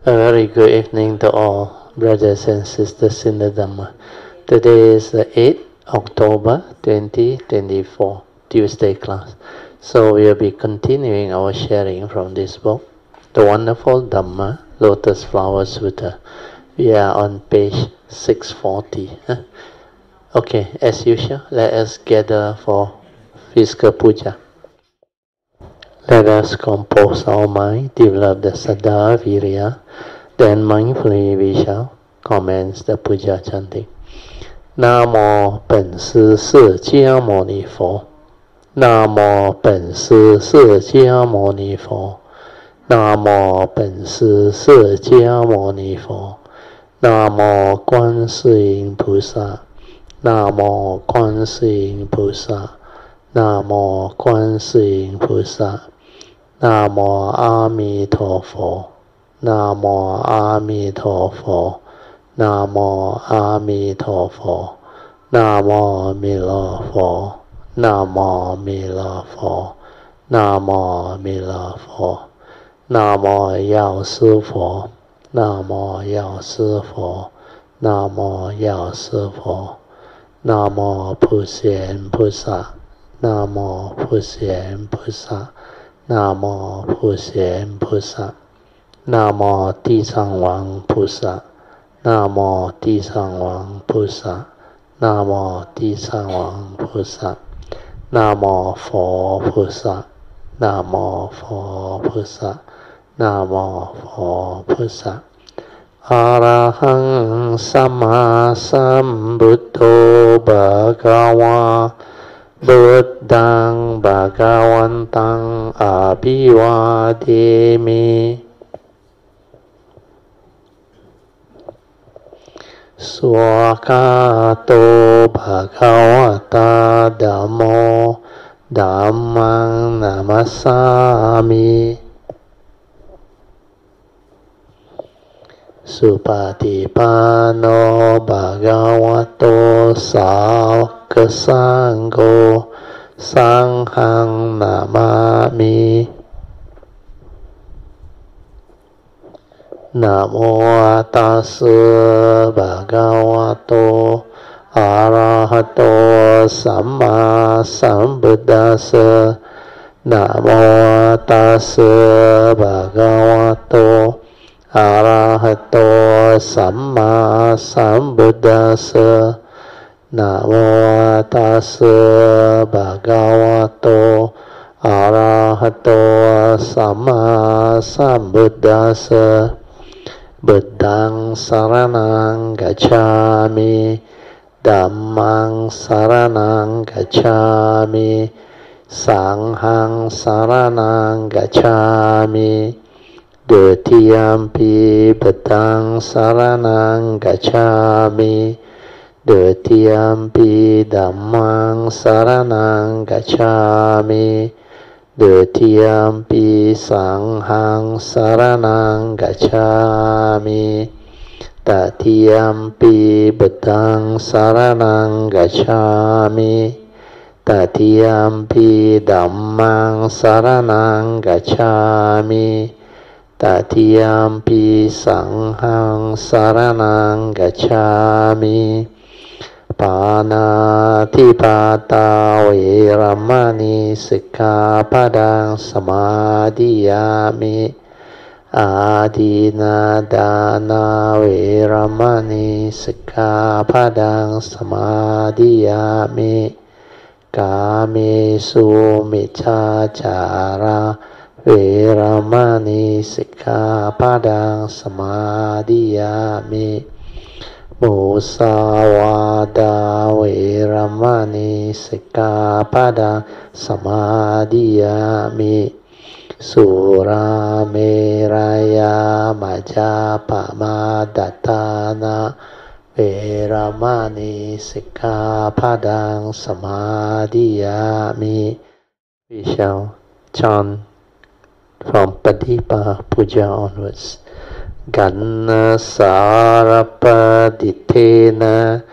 A very good evening to all brothers and sisters in the Dhamma. Today is the 8th October 2024, Tuesday class. So we'll be continuing our sharing from this book, the wonderful Dhamma, Lotus Flower Sutra. We are on page 640. Okay, as usual, let us gather for physical puja. Let us compose our mind, develop the saddha, virya, then mindfully we shall commence the puja chanting. Namo 本师释迦牟尼佛 Namo 本师释迦牟尼佛 Namo 本师释迦牟尼佛 Namo 观世音菩萨 Namo 观世音菩萨 Namo 观世音菩萨 Namo 阿弥陀佛 Namo 阿弥陀佛 Namo 阿弥陀佛 Namo 弥勒佛 Namo 弥勒佛 Namo 弥勒佛 Namo 药师佛 Namo 药师佛 Namo 药师佛 Namo 普贤菩萨 Namo 普贤菩萨 Namo 普贤菩萨 Namo 地藏王菩萨 Namo 地藏王菩萨 Namo 地藏王菩萨 Namo 佛菩萨 Namo 佛菩萨 Namo 佛菩萨 Arahang Sama Sambuddho Bhagava Buddhang Bhagavantang Abhivademi Swakato Bhagavata Dhammo Dhammang Namasami Supatipano Bhagavato Sāvaka Sangho Sanghang Namami Namo tassa bhagavato arahato samma sambuddhassa Namo tassa bhagavato arahato samma sambuddhassa Namo tassa bhagavato arahato samma sambuddhassa Buddhang saranang gacchami Dhammang saranang gacchami Sanghang saranang gacchami Dutiyampi Buddhang saranang gacchami Dutiyampi Dhammang saranang gacchami Dutiyampi Sanghang saranang gacchami Tatiyampi Buddhang saranang gacchami Tatiyampi Dhammang saranang gacchami Tatiyampi Sanghang saranang gacchami Panatipata Veramani Sikkhapadang Samadhiyami Adina Dana Veramani Sikkhapadang Samadhiyami Kamesu Miccācara Veramani Sikkhapadang Samadhiyami Musawada Veramani Sikkhapadang Samadhiyami Surameraya Majapamadatana Veramani Sikkhapadang Samadhiyami. We shall chant from Padipa Puja onwards. Ganna Sarapaditena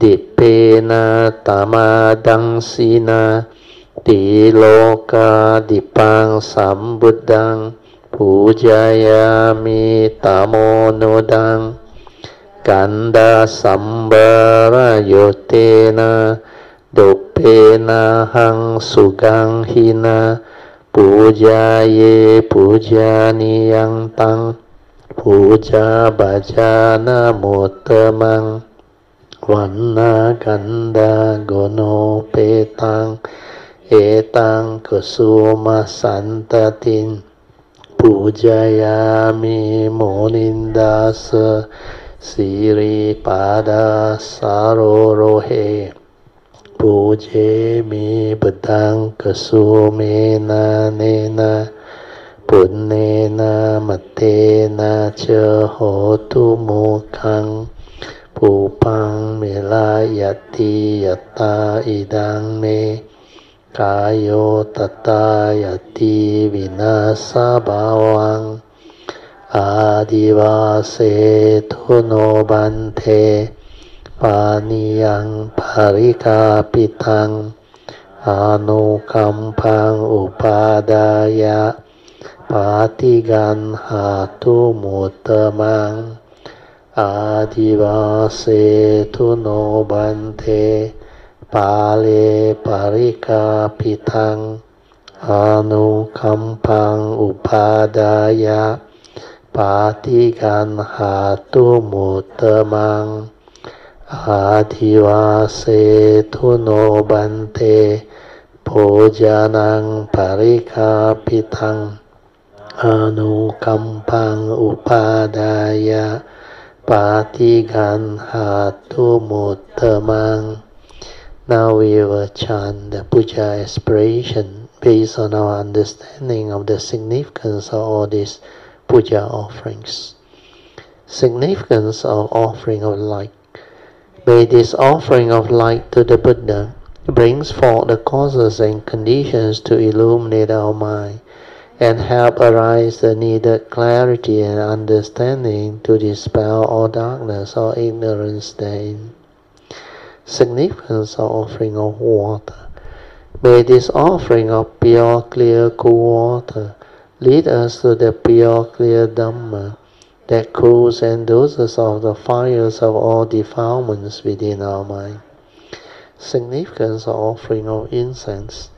Dipena Tamadangsina Diloka Dipang Sambuddhang Pujayami tamonodang Ganda sambara yotena Dopena hang sugang hina Pujaye pujaniyang tang Puja bhajana mottamang Vanna ganda gono petang Etang kusuma santatin Pujayami monindasa Siri pada sarorohe Pujemi bedang kesumena nena Punnena matena ca hotu mukhang Pupang melayati yata idang me Kayo tata yati vinasa bawang Adivase tuno bante Paniyang parikapitang Anukampang upadaya Patigan hatu mutamang Adivase tuno bante Pale parikapitang Anukampang upadaya Patigan hatu mutamang Adivase tuno bante Pujanang parikapitang Anukampang upadaya Patigan hatu mutamang. Now we will chant the Puja aspiration based on our understanding of the significance of all these Puja offerings. Significance of offering of light. May this offering of light to the Buddha brings forth the causes and conditions to illuminate our mind and help arise the needed clarity and understanding to dispel all darkness or ignorance therein. Significance of offering of water. May this offering of pure, clear, cool water lead us to the pure, clear Dhamma that cools and doses off the fires of all defilements within our mind. Significance of offering of incense.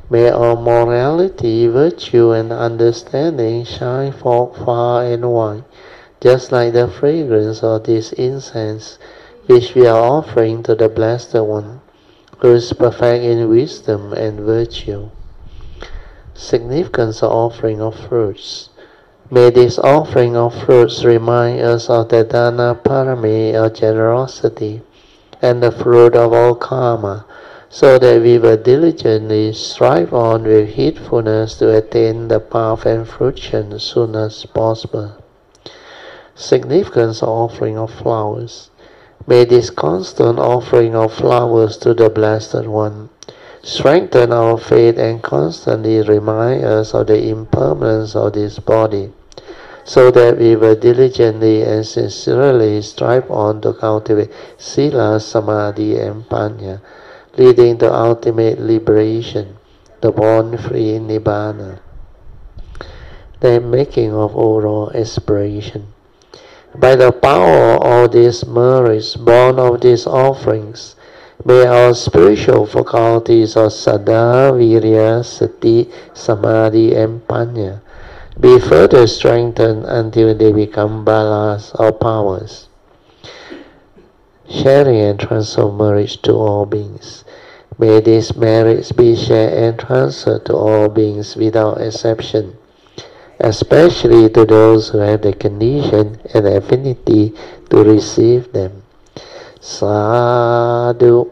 May our morality, virtue, and understanding shine forth far and wide, just like the fragrance of this incense which we are offering to the Blessed One, who is perfect in wisdom and virtue. Significance of offering of fruits. May this offering of fruits remind us of the Dana Parami of generosity and the fruit of all karma, so that we will diligently strive on with heedfulness to attain the path and fruition as soon as possible. Significance of offering of flowers. May this constant offering of flowers to the Blessed One strengthen our faith and constantly remind us of the impermanence of this body, so that we will diligently and sincerely strive on to cultivate Sila, Samadhi, and Panya, leading to ultimate liberation, the born-free Nibbana. The making of oral aspiration. By the power of all these merits born of these offerings, may our spiritual faculties of Saddha, Virya, Sati, Samadhi, and Panya be further strengthened until they become balas or powers. Sharing and transfer of merits to all beings. May these merits be shared and transferred to all beings without exception, especially to those who have the condition and affinity to receive them. Sadhu,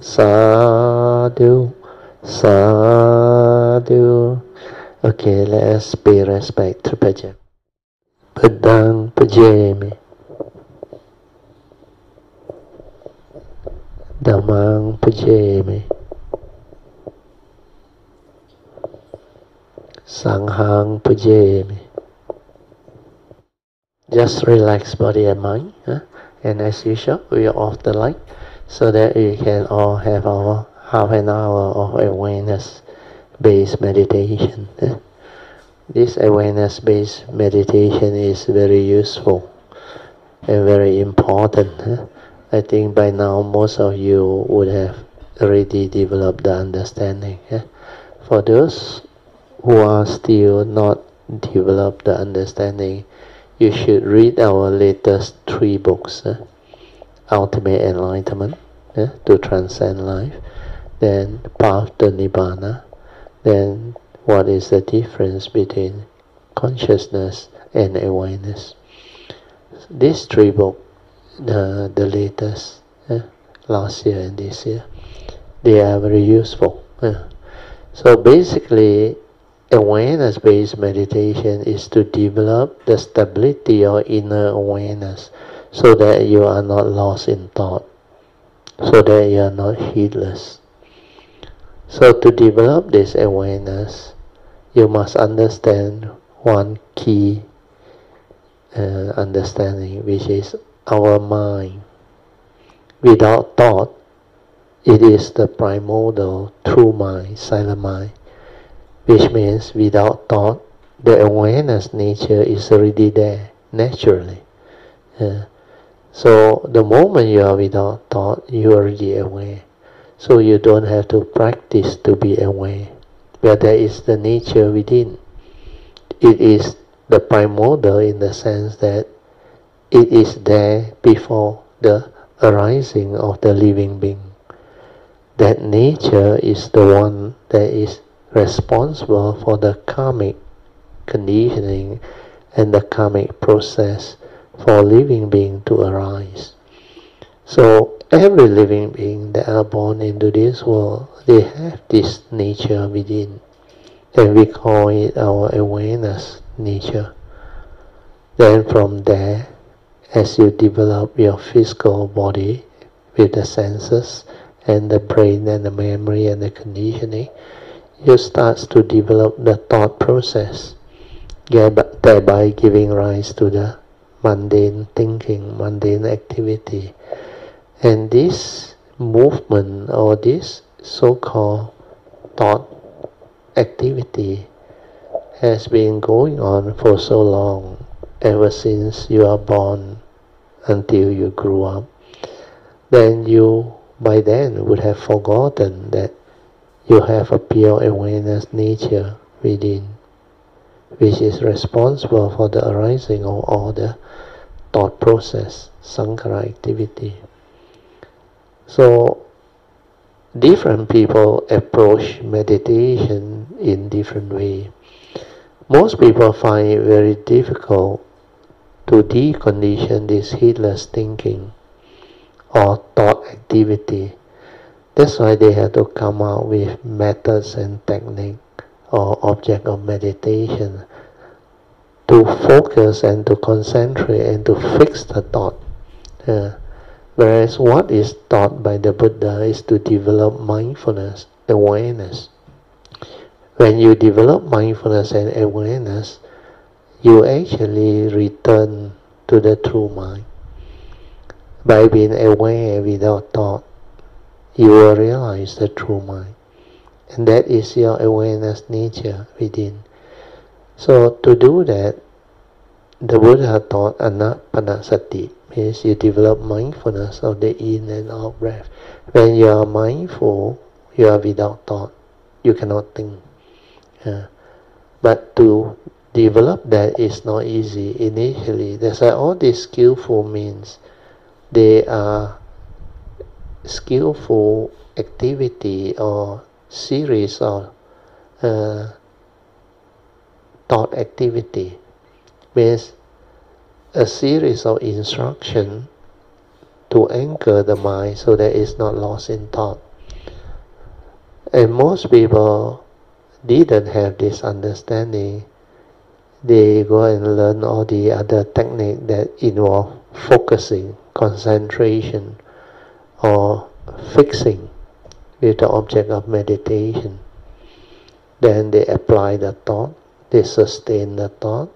sadhu, sadhu. Okay, let us pay respect to Puja. Padang Pujayami. Dhammang Pujayami. Sanghang Pujayami. Just relax body and mind, and as usual, we are off the light so that we can all have our half an hour of awareness-based meditation. This awareness-based meditation is very useful and very important. I think by now most of you would have already developed the understanding. For those who are still not developed the understanding, you should read our latest 3 books. Ultimate Enlightenment, to transcend life, then Path to Nibbana, then what is the difference between consciousness and awareness. These 3 books, the latest, last year and this year, they are very useful. So basically, awareness-based meditation is to develop the stability of inner awareness so that you are not lost in thought, so that you are not heedless. So to develop this awareness, you must understand one key understanding, which is our mind. Without thought, it is the primordial true mind, silent mind, which means without thought, the awareness nature is already there, naturally. So the moment you are without thought, you are already aware. So you don't have to practice to be aware, but that is the nature within. It is the primordial in the sense that it is there before the arising of the living being. That nature is the one that is responsible for the karmic conditioning and the karmic process for living being to arise. So every living being that are born into this world, they have this nature within, and we call it our awareness nature. Then from there, as you develop your physical body with the senses and the brain and the memory and the conditioning, you start to develop the thought process, thereby giving rise to the mundane thinking, mundane activity. And this movement or this so-called thought activity has been going on for so long, ever since you are born until you grew up. Then you, by then, would have forgotten that you have a pure awareness nature within, which is responsible for the arising of all the thought process, sankhara activity. So, different people approach meditation in different ways. Most people find it very difficult to decondition this heedless thinking or thought activity. That's why they have to come out with methods and technique or object of meditation to focus and to concentrate and to fix the thought. Whereas what is taught by the Buddha is to develop mindfulness, awareness. When you develop mindfulness and awareness, you actually return to the true mind. By being aware without thought, you will realize the true mind. And that is your awareness nature within. So to do that, the Buddha taught anapanasati, means you develop mindfulness of the in and out breath. When you are mindful, you are without thought. You cannot think. But to develop that is not easy initially. That's why all these skillful means, they are skillful activity or series of thought activity. Means a series of instruction to anchor the mind so that it's not lost in thought. And most people didn't have this understanding. They go and learn all the other techniques that involve focusing, concentration, or fixing with the object of meditation. Then they apply the thought, they sustain the thought,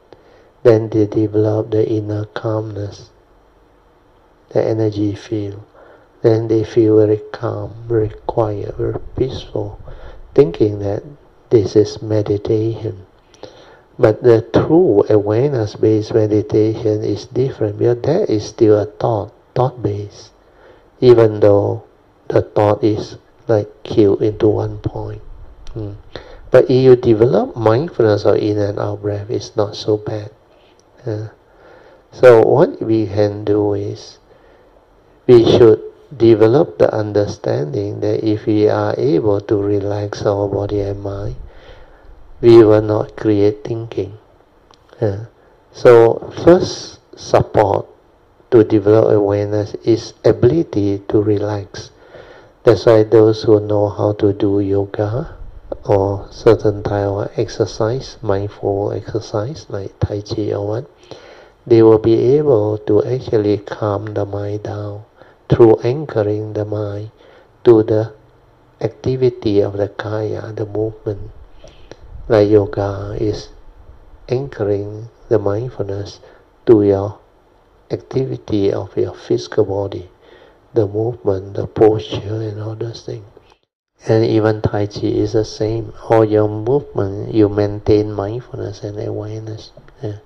then they develop the inner calmness, the energy field. Then they feel very calm, very quiet, very peaceful, thinking that this is meditation. But the true awareness-based meditation is different, because that is still a thought-based, even though the thought is like killed into one point. But if you develop mindfulness of in and out breath, it's not so bad. So what we can do is, we should develop the understanding that if we are able to relax our body and mind, we will not create thinking. So first support to develop awareness is ability to relax. That's why those who know how to do yoga or certain type of exercise, mindful exercise like Tai Chi or what, they will be able to actually calm the mind down through anchoring the mind to the activity of the kaya, the movement. Like yoga is anchoring the mindfulness to your activity of your physical body, the movement, the posture, and all those things. And even Tai Chi is the same. All your movement, you maintain mindfulness and awareness. And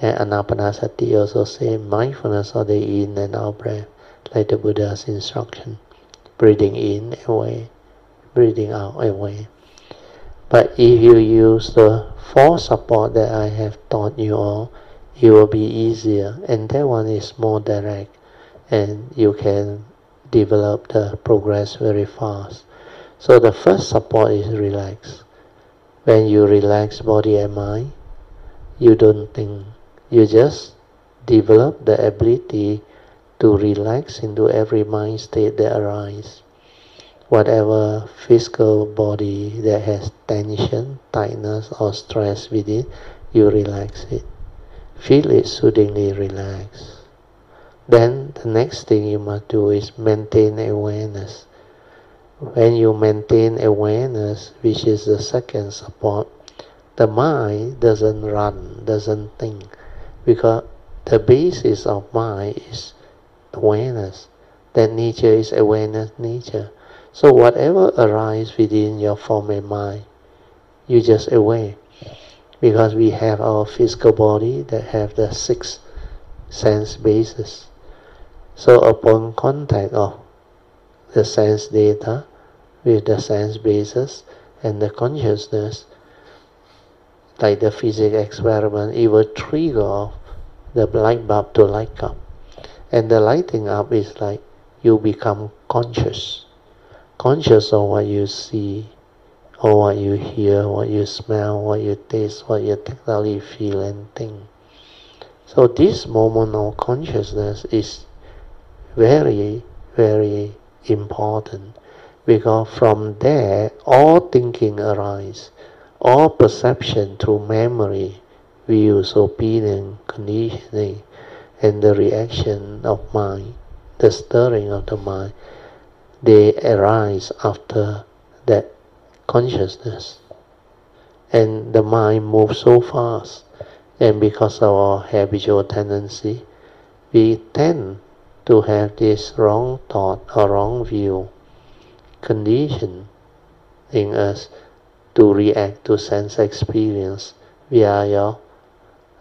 Anapanasati also say mindfulness of the in and out breath, like the Buddha's instruction. Breathing in, away, breathing out, away. But if you use the four support that I have taught you all, it will be easier, and that one is more direct, and you can develop the progress very fast. So the first support is relax. When you relax body and mind, you don't think. You just develop the ability to relax into every mind state that arises. Whatever physical body that has tension, tightness or stress within, you relax it. Feel it soothingly relax. Then the next thing you must do is maintain awareness. When you maintain awareness, which is the second support, the mind doesn't run, doesn't think, because the basis of mind is awareness. That nature is awareness nature. So whatever arises within your form and mind, you just aware. Because we have our physical body that have the 6 sense bases. So upon contact of the sense data with the sense bases and the consciousness, like the physics experiment, it will trigger off the light bulb to light up. And the lighting up is like you become conscious. Conscious of what you see, or what you hear, what you smell, what you taste, what you tactily feel and think. So this moment of consciousness is very, very important, because from there all thinking arises, all perception through memory, views, opinion, conditioning, and the reaction of mind, the stirring of the mind, they arise after that consciousness. And the mind moves so fast, and because of our habitual tendency, we tend to have this wrong thought or wrong view conditioning us to react to sense experience via your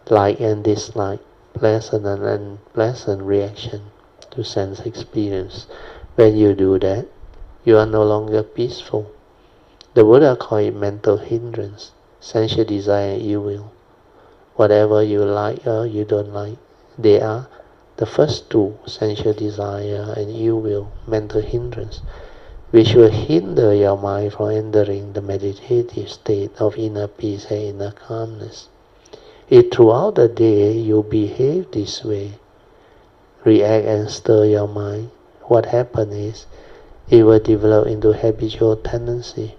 like and dislike, pleasant and unpleasant reaction to sense experience. When you do that, you are no longer peaceful. The Buddha called it mental hindrance, sensual desire and ill will. Whatever you like or you don't like, they are the first two, sensual desire and ill will, mental hindrance, which will hinder your mind from entering the meditative state of inner peace and inner calmness. If throughout the day you behave this way, react and stir your mind, what happens is, it will develop into habitual tendency.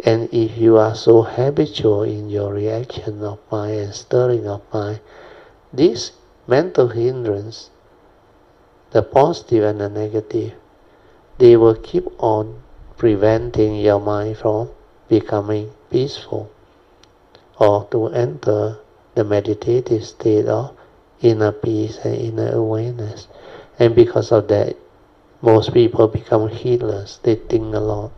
And if you are so habitual in your reaction of mind and stirring of mind, this mental hindrance, the positive and the negative, they will keep on preventing your mind from becoming peaceful or to enter the meditative state of inner peace and inner awareness. And because of that, most people become heedless. They think a lot.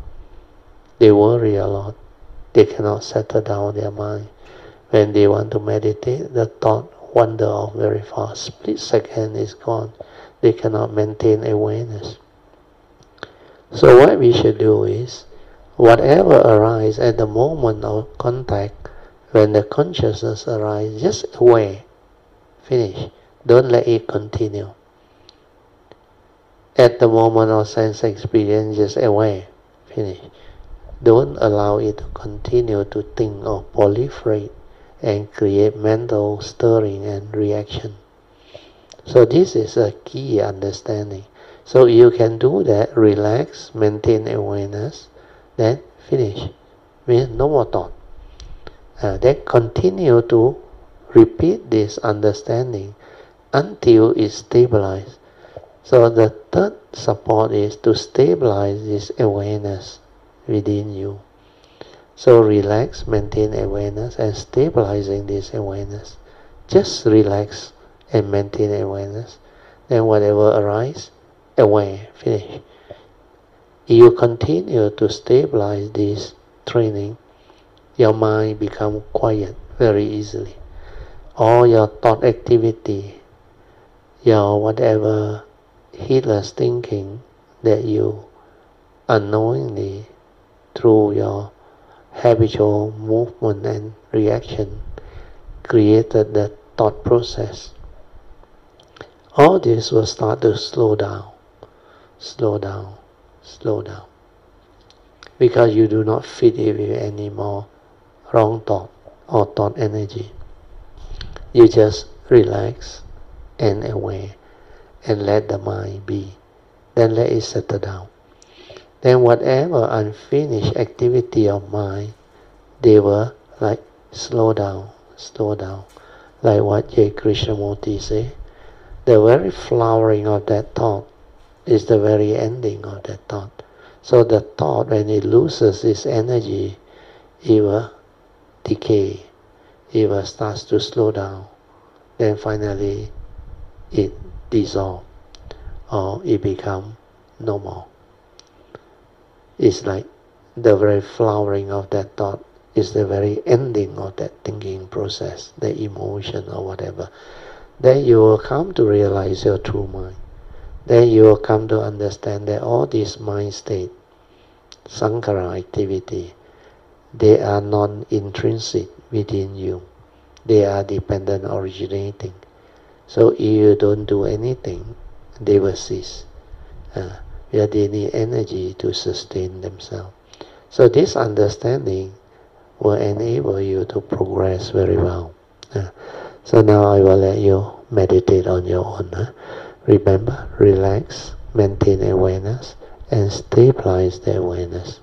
They worry a lot. They cannot settle down their mind. When they want to meditate, the thought wander off very fast. Split second is gone. They cannot maintain awareness. So what we should do is, whatever arises at the moment of contact, when the consciousness arises, just aware. Finish. Don't let it continue. At the moment of sense experience, just aware. Finish. Don't allow it to continue to think or proliferate and create mental stirring and reaction. So this is a key understanding. So you can do that, relax, maintain awareness, then finish. Means no more thought. Then continue to repeat this understanding until it's stabilized. So the third support is to stabilize this awareness within you. So relax, maintain awareness, and stabilizing this awareness. Just relax and maintain awareness. Then whatever arises, aware, finish. You continue to stabilize this training, your mind becomes quiet very easily. All your thought activity, your whatever heedless thinking that you unknowingly through your habitual movement and reaction created the thought process. All this will start to slow down, slow down, slow down. Because you do not feed it with any more wrong thought or thought energy. You just relax and aware and let the mind be. Then let it settle down. Then whatever unfinished activity of mind, they will like slow down, slow down. Like what J. Krishnamurti say, the very flowering of that thought is the very ending of that thought. So the thought, when it loses its energy, it will decay, it will start to slow down. Then finally it dissolves or it becomes no more. It's like the very flowering of that thought is the very ending of that thinking process, the emotion or whatever. Then you will come to realize your true mind. Then you will come to understand that all these mind state, sankhara activity, they are non-intrinsic within you. They are dependent originating. So if you don't do anything, they will cease. Where they need energy to sustain themselves. So this understanding will enable you to progress very well. So now I will let you meditate on your own. Remember, relax, maintain awareness, and stabilize the awareness.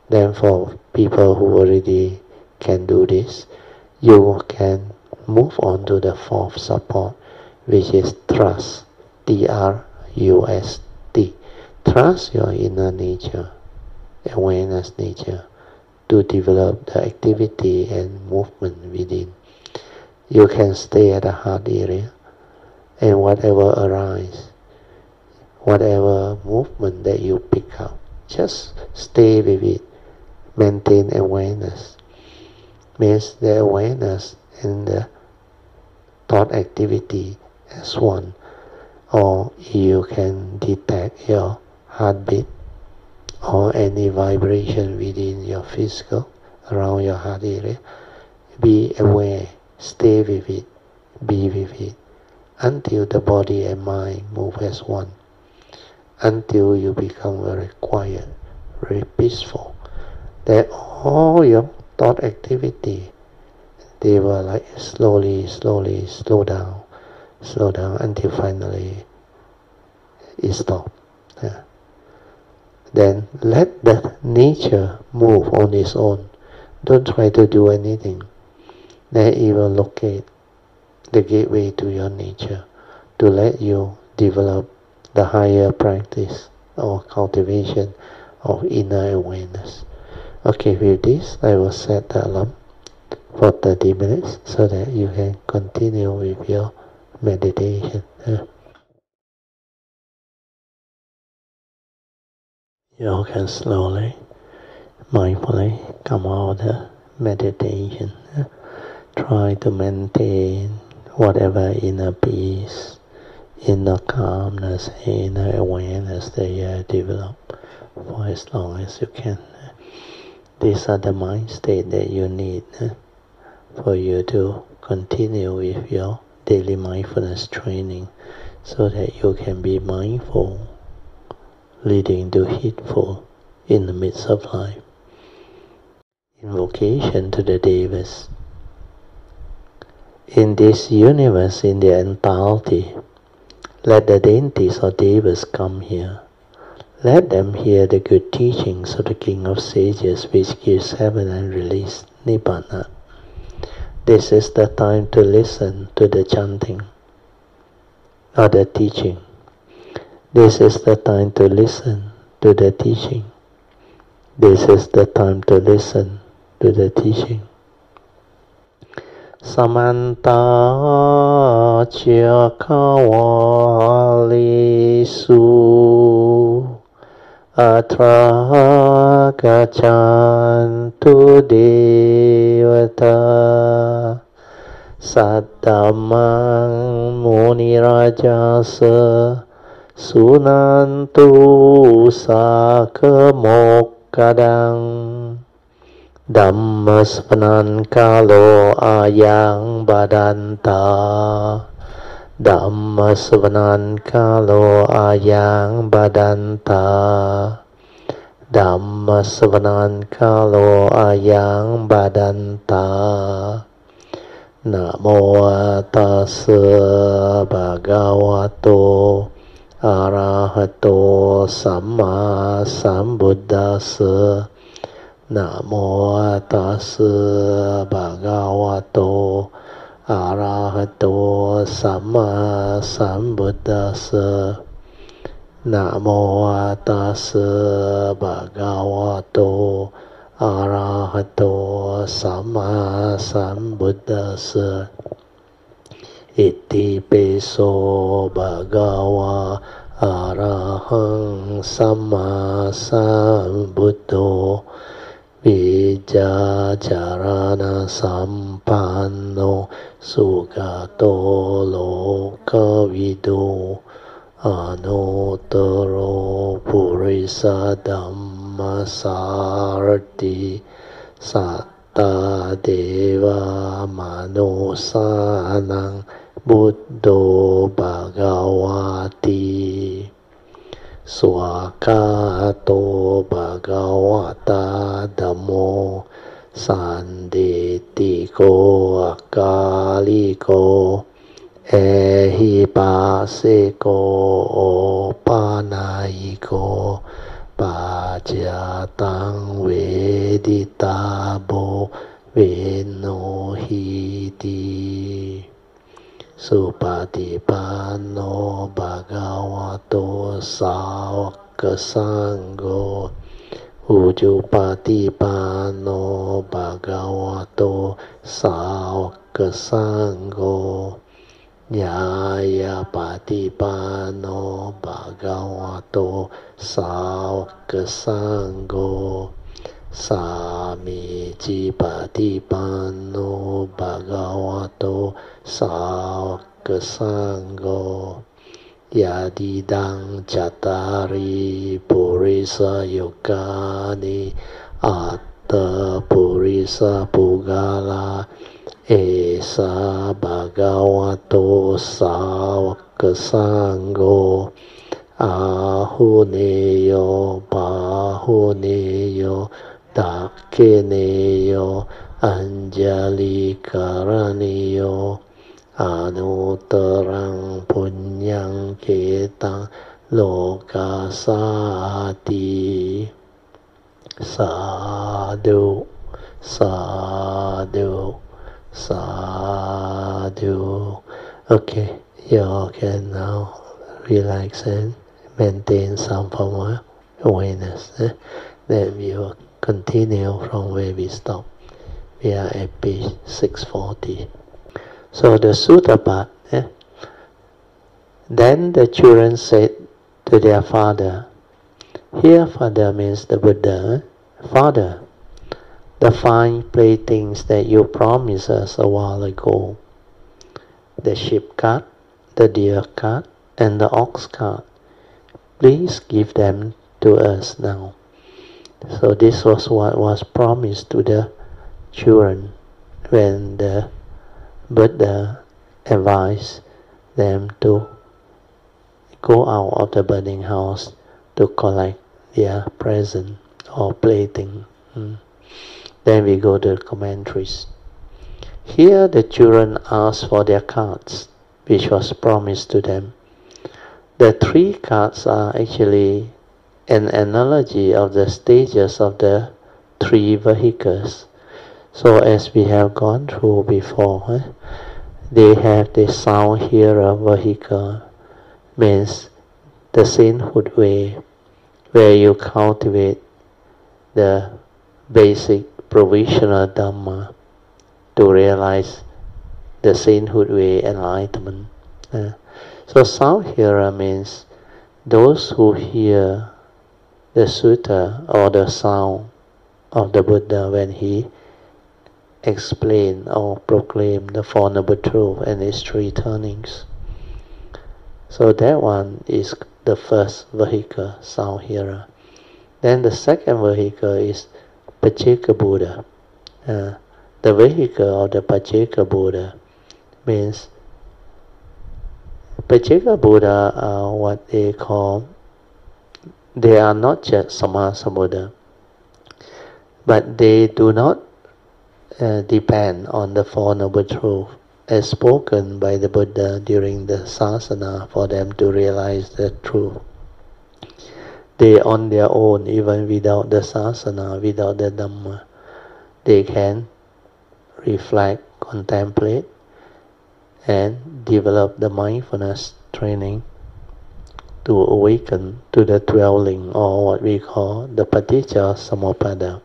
Then for people who already can do this, you can move on to the fourth support, which is trust. T-R-U-S-T. Trust your inner nature, awareness nature, to develop the activity and movement within. You can stay at the heart area, and whatever arises, whatever movement that you pick up, just stay with it. Maintain awareness. Means the awareness and the thought activity as one. Or you can detect your heartbeat or any vibration within your physical, around your heart area. Be aware, stay with it, be with it, until the body and mind move as one. Until you become very quiet, very peaceful. That all your thought activity, they will like slowly slow down until finally it stops. Then let the nature move on its own. Don't try to do anything. Then it will locate the gateway to your nature to let you develop the higher practice or cultivation of inner awareness. Okay, with this I will set the alarm for 30 minutes so that you can continue with your meditation. You can slowly, mindfully come out of the meditation. try to maintain whatever inner peace, inner calmness, inner awareness that you have developed for as long as you can. These are the mind state that you need for you to continue with your daily mindfulness training, so that you can be mindful, leading to heedful in the midst of life. Invocation to the Devas. In this universe, in the entirety, let the deities or Devas come here. Let them hear the good teachings of the King of Sages, which gives heaven and release Nibbana. This is the time to listen to the chanting or the teaching. This is the time to listen to the teaching. This is the time to listen to the teaching. Samanta Chakawalisu Atra Gachantu Devata Saddhamang Munirajasa Sunantu Sakamokadang Dhamma Sharing Kalo Ayang Badanta Dhamma Sharing Kalo Ayang Badanta Dhamma Sharing Kalo Ayang Badanta Namo Tassa Bhagavato Arahato Samma Sambuddhassa Namo Tassa Bhagavato Arahato Samma Sambuddhassa Namo Tassa Bhagavato Arahato Samma Sambuddhassa Iti Peso Bhagava Arahang Samma Sambuddho Vijajarana Sampanno Sugato Lokavido Anotaro Purisa Dhamma Sarati Satta Deva Manosanang Buddho Bhagavati Swakato Bhagavata Dhammo Sanditiko Akaliko Ehipaseko Panayiko Pajatang Veditabo Venohiti Supatipanno Bhagavato Sāvaka Sangho Ujupatipanno Bhagavato Sāvaka Sangho Nyaya Patipanno Bhagavato Sāvaka Sangho Samici Patipanno Bhagavato Sāvaka Sangho Yadidang Cattari Purisa Yogani Atta Purisa Pugala Esa Bhagavato Sāvaka Sangho Ahuneyo Bahuneyo Dakineyo Anjali Karaniyo Anutarang Punyang Ketang Lokasati Sadhu Sadhu Sadhu. Okay, you all can now relax and maintain some form of awareness. Then we will continue from where we stop. We are at page 640. So the sutta part. Then the children said to their father, here father means the Buddha, Father, the 5 playthings that you promised us a while ago, the sheep cart, the deer cart, and the ox cart, please give them to us now. So this was what was promised to the children when the Buddha advised them to go out of the burning house to collect their present or plaything. Then we go to the commentaries. Here the children asked for their carts, which was promised to them. The 3 carts are actually an analogy of the stages of the 3 vehicles. So as we have gone through before, they have the sound hearer vehicle, means the sainthood way, where you cultivate the basic provisional Dhamma to realize the sainthood way enlightenment. So sound hearer means those who hear the sutta or the sound of the Buddha when he explained or proclaimed the Four Noble Truths and its 3 turnings. So that one is the first vehicle, sound hearer. Then the second vehicle is Pacceka Buddha. The vehicle of the Pacceka Buddha means Pacceka Buddha are what they call, they are not just Samasa Buddha, but they do not depend on the Four Noble Truths as spoken by the Buddha during the sasana for them to realize the truth. They on their own, even without the sasana, without the Dhamma, they can reflect, contemplate, and develop the mindfulness training to awaken to the dwelling, or what we call the Paticca Samuppada,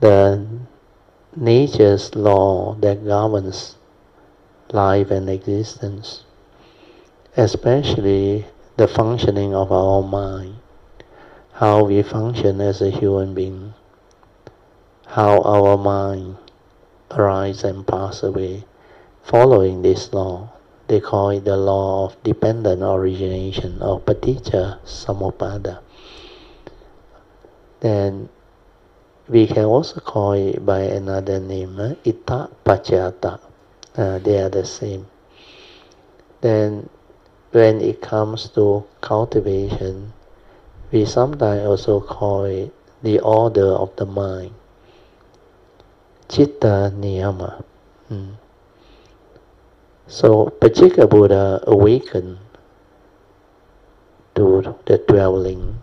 the nature's law that governs life and existence, especially the functioning of our mind, how we function as a human being, how our mind arise and pass away following this law. They call it the law of dependent origination, or Paticca Samuppada. Then we can also call it by another name, Itta Paccayata. They are the same. Then when it comes to cultivation, we sometimes also call it the order of the mind, Citta Niyama. So Pacceka Buddha awakened to the dwelling.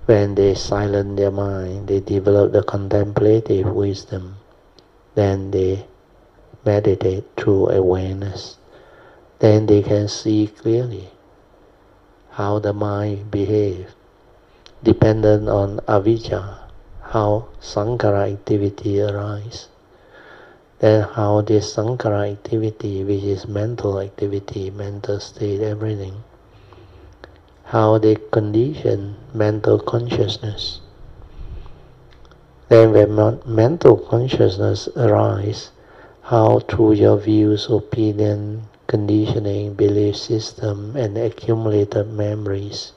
When they silence their mind, they develop the contemplative wisdom. Then they meditate through awareness. Then they can see clearly how the mind behaves, dependent on avijja, how sankhara activity arises. Then how this sankhara activity, which is mental activity, mental state, everything, how they condition mental consciousness. Then when mental consciousness arises, how through your views, opinion, conditioning, belief system, and accumulated memories,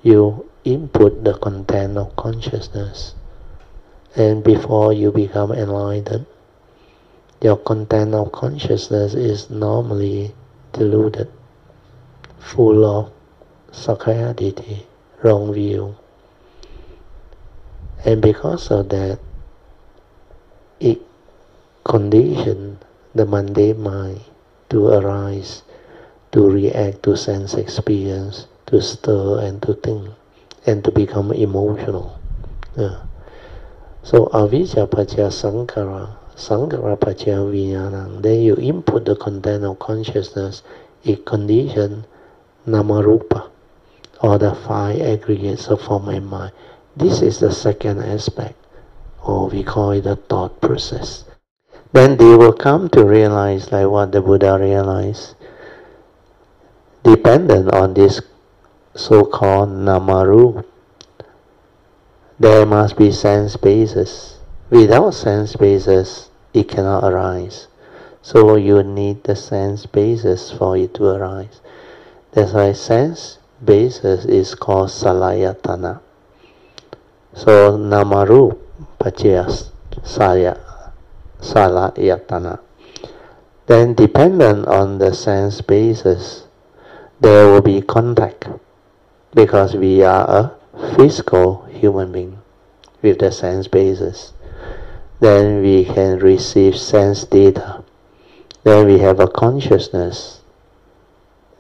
you input the content of consciousness. And before you become enlightened, your content of consciousness is normally deluded, full of sakkayaditthi, wrong view. And because of that, it conditions the mundane mind to arise, to react to sense experience, to stir and to think, and to become emotional. So avijja paccaya sankhara, sankhara paccaya vijnana. Then you input the content of consciousness, it conditions namarupa, or the 5 aggregates of form and mind. This is the second aspect, or we call it the thought process. Then they will come to realize, like what the Buddha realized, dependent on this so-called namarupa, there must be sense basis. Without sense basis, it cannot arise. So you need the sense basis for it to arise. That's why sense basis is called salayatana. So namarup pachyas salayatana. Then dependent on the sense basis, there will be contact, because we are a physical human being with the sense basis. Then we can receive sense data. Then we have a consciousness.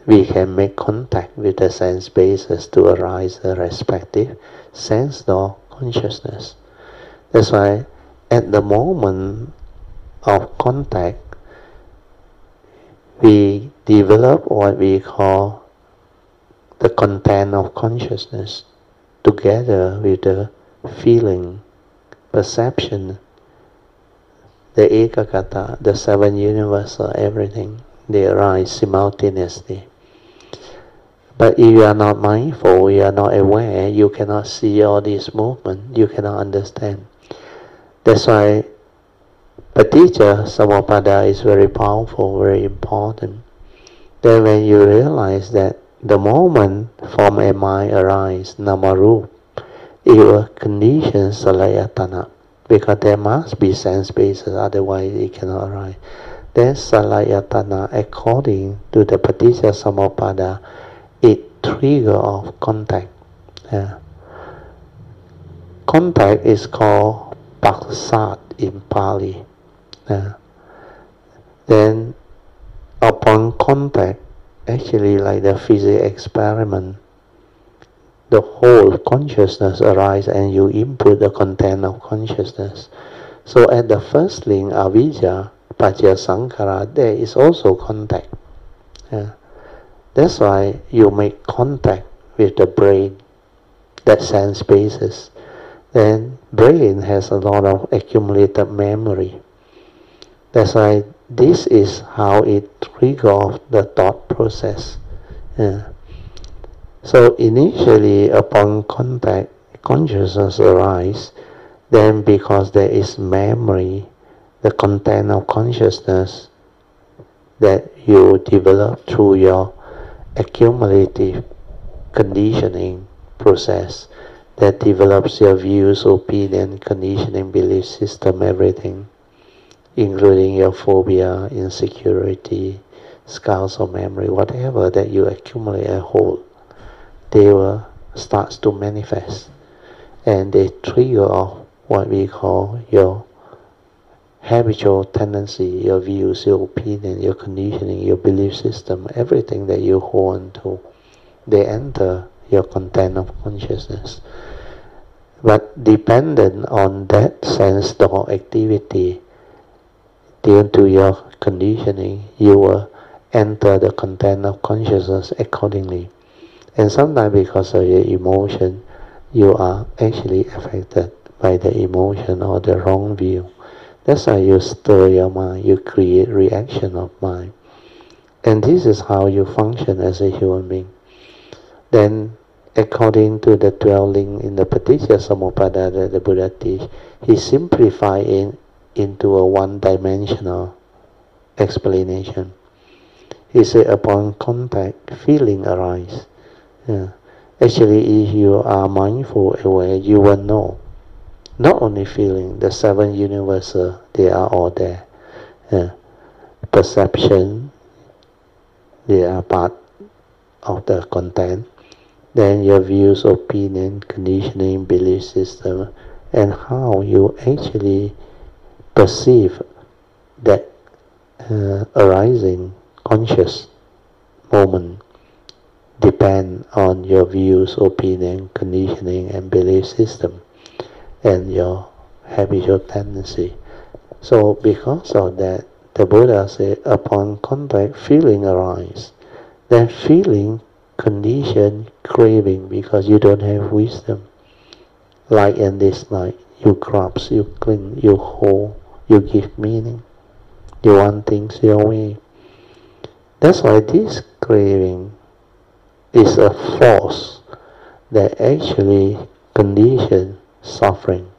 We can make contact with the sense basis to arise the respective sense or consciousness. That's why at the moment of contact, we develop what we call the content of consciousness together with the feeling, perception, the ekagata, the seven universal, everything, they arise simultaneously. But if you are not mindful, you are not aware, you cannot see all these movements, you cannot understand. That's why Paticca Samuppada is very powerful, very important. Then when you realize that the moment form and mind arise, namarup, it will condition salayatana, because there must be sense basis, otherwise it cannot arise. Then salayatana, according to the Paticca Samuppada, it trigger of contact. Contact is called paksat in Pali. Then upon contact, actually like the physics experiment, the whole consciousness arises and you input the content of consciousness. So at the first link, avijja, pacca sankhara, there is also contact. That's why you make contact with the brain, that sense basis. Then brain has a lot of accumulated memory. That's why this is how it triggers the thought process. So initially, upon contact, consciousness arises. Then because there is memory, the content of consciousness that you develop through your accumulative conditioning process, that develops your views, opinion, conditioning, belief system, everything, including your phobia, insecurity, scars of memory, whatever that you accumulate and hold, they will start to manifest, and they trigger off what we call your habitual tendency, your views, your opinion, your conditioning, your belief system, everything that you hold on to, they enter your content of consciousness. But dependent on that sense door activity, due to your conditioning, you will enter the content of consciousness accordingly. And sometimes because of your emotion, you are actually affected by the emotion or the wrong view. That's why you stir your mind, you create reaction of mind. And this is how you function as a human being. Then, according to the 12 links in the Paticca Samuppada that the Buddha teach, he simplified it into a one-dimensional explanation. He said, upon contact, feeling arises. Actually, if you are mindful, aware, you will know. Not only feeling, the seven universal, they are all there. Perception, they are part of the content. Then your views, opinion, conditioning, belief system, and how you actually perceive that arising conscious moment depend on your views, opinion, conditioning, and belief system, and your habitual tendency. So because of that, the Buddha said, upon contact, feeling arises. Then feeling condition craving, because you don't have wisdom. Like and dislike, you grasp, you cling, you hold, you give meaning. You want things your way. That's why this craving is a force that actually conditions suffering.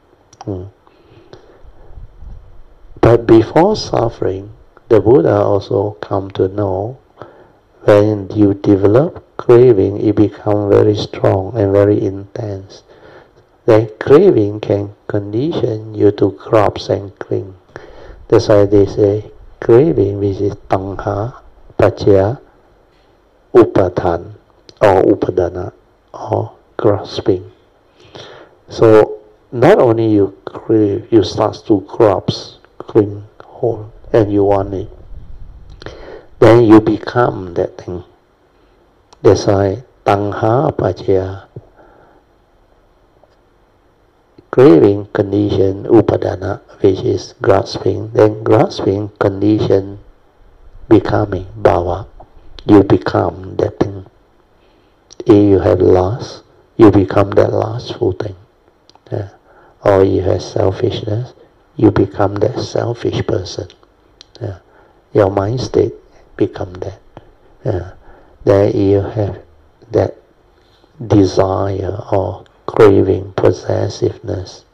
But before suffering, the Buddha also come to know when you develop craving, it becomes very strong and very intense. Then craving can condition you to grasp and cling. That's why they say craving, which is tanha, pacaya, upadhan, or upadana, or grasping. So not only you crave, you start to grasp, cling, hold, and you want it. Then you become that thing. That's why tanha, pacaya, craving condition upadana, which is grasping. Then grasping condition becoming bhava. You become that thing. If you have lost, you become that lustful thing. Or you have selfishness, you become that selfish person. Your mind state become that. Then you have that desire or craving, possessiveness,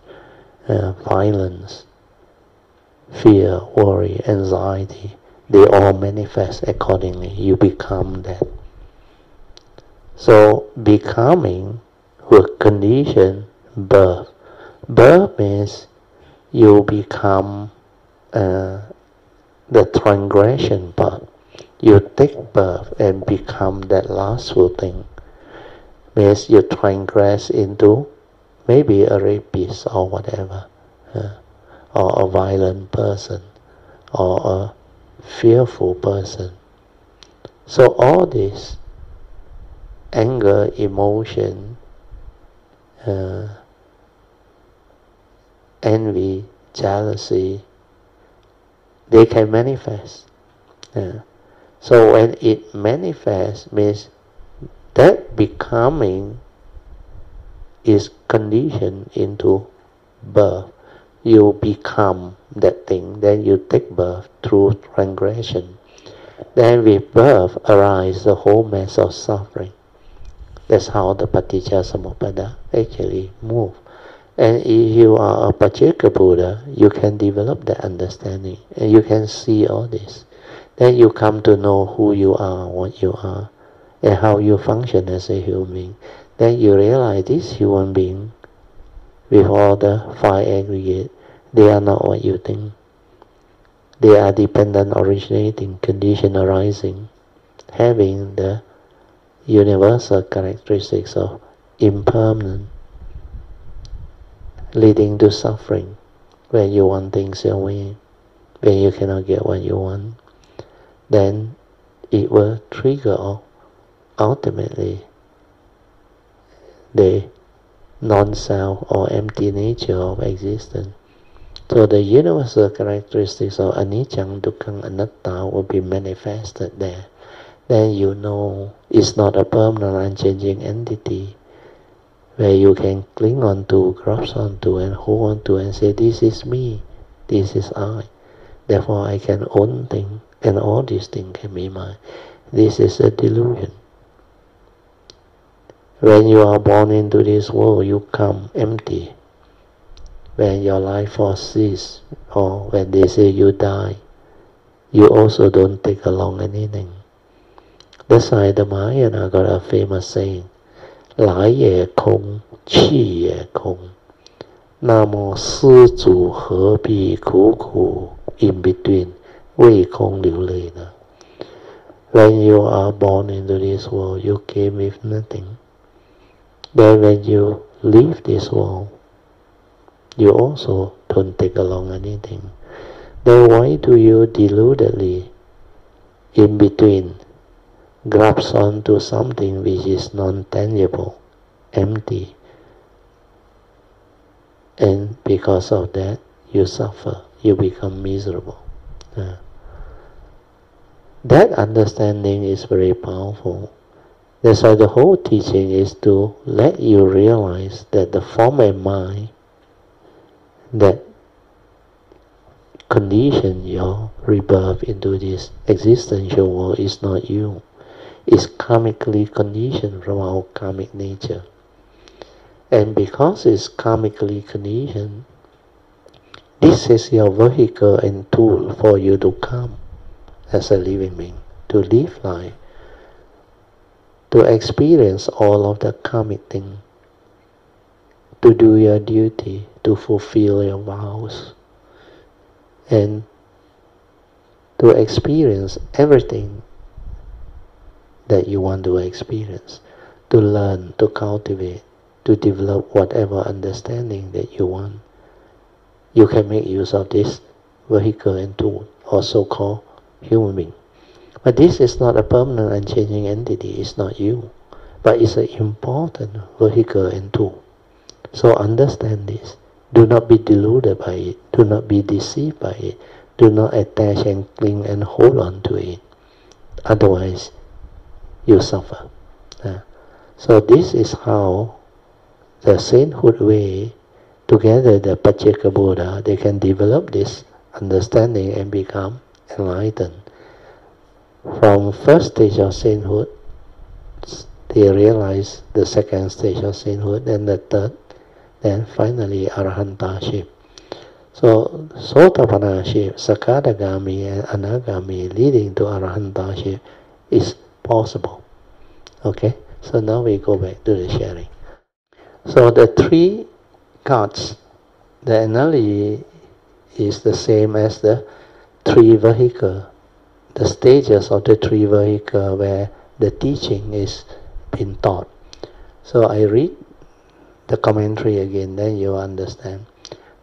violence, fear, worry, anxiety. They all manifest accordingly. You become that. So becoming will condition birth. Birth means you become the transgression part. You take birth and become that lustful thing. Means you transgress into maybe a rapist or whatever, or a violent person, or a fearful person. So all this anger, emotion, envy, jealousy, they can manifest. So when it manifests, means that becoming is conditioned into birth. You become that thing, then you take birth through transgression. Then with birth arises the whole mass of suffering. That's how the Paticca Samuppada actually moves. And if you are a Pacceka Buddha, you can develop that understanding, and you can see all this. Then you come to know who you are, what you are, and how you function as a human being. Then you realize this human being, with all the five aggregate, they are not what you think. They are dependent, originating, condition arising, having the universal characteristics of impermanent, leading to suffering when you want things your way, when you cannot get what you want. Then it will trigger ultimately the non-self or empty nature of existence. So the universal characteristics of anicca, dukkha, anatta will be manifested there. Then you know it's not a permanent, unchanging entity where you can cling on to, grasp onto, and hold on to, and say, this is me, this is I. Therefore I can own things, and all these things can be mine. This is a delusion. When you are born into this world, you come empty. When your life force ceases, or when they say you die, you also don't take along anything. That's why the Mahayana got a famous saying, 来也空，去也空，那么施主何必苦苦 in between 为空流泪呢? When you are born into this world, you came with nothing. Then when you leave this world, you also don't take along anything. Then why do you deludedly, in between, grasp onto something which is non-tangible, empty? And because of that, you suffer, you become miserable. That understanding is very powerful. That's why the whole teaching is to let you realize that the form and mind that condition your rebirth into this existential world is not you. It's karmically conditioned from our karmic nature. And because it's karmically conditioned, this is your vehicle and tool for you to come as a living being, to live life, to experience all of the karmic things, to do your duty, to fulfill your vows, and to experience everything that you want to experience, to learn, to cultivate, to develop whatever understanding that you want. You can make use of this vehicle and tool, or so-called human being. But this is not a permanent and changing entity, it's not you. But it's an important vehicle and tool. So understand this. Do not be deluded by it. Do not be deceived by it. Do not attach and cling and hold on to it. Otherwise, you suffer. So this is how the sainthood way, together the Pacceka Buddha, they can develop this understanding and become enlightened. From first stage of sainthood, they realize the second stage of sainthood, then the third, then finally Arahantaship. So Sotapanaship, Sakadagami and Anagami leading to Arahantaship is possible. Okay, so now we go back to the sharing. So the three cards, the analogy is the same as the three vehicles, the stages of the three vehicles where the teaching is being taught. So I read the commentary again, then you understand.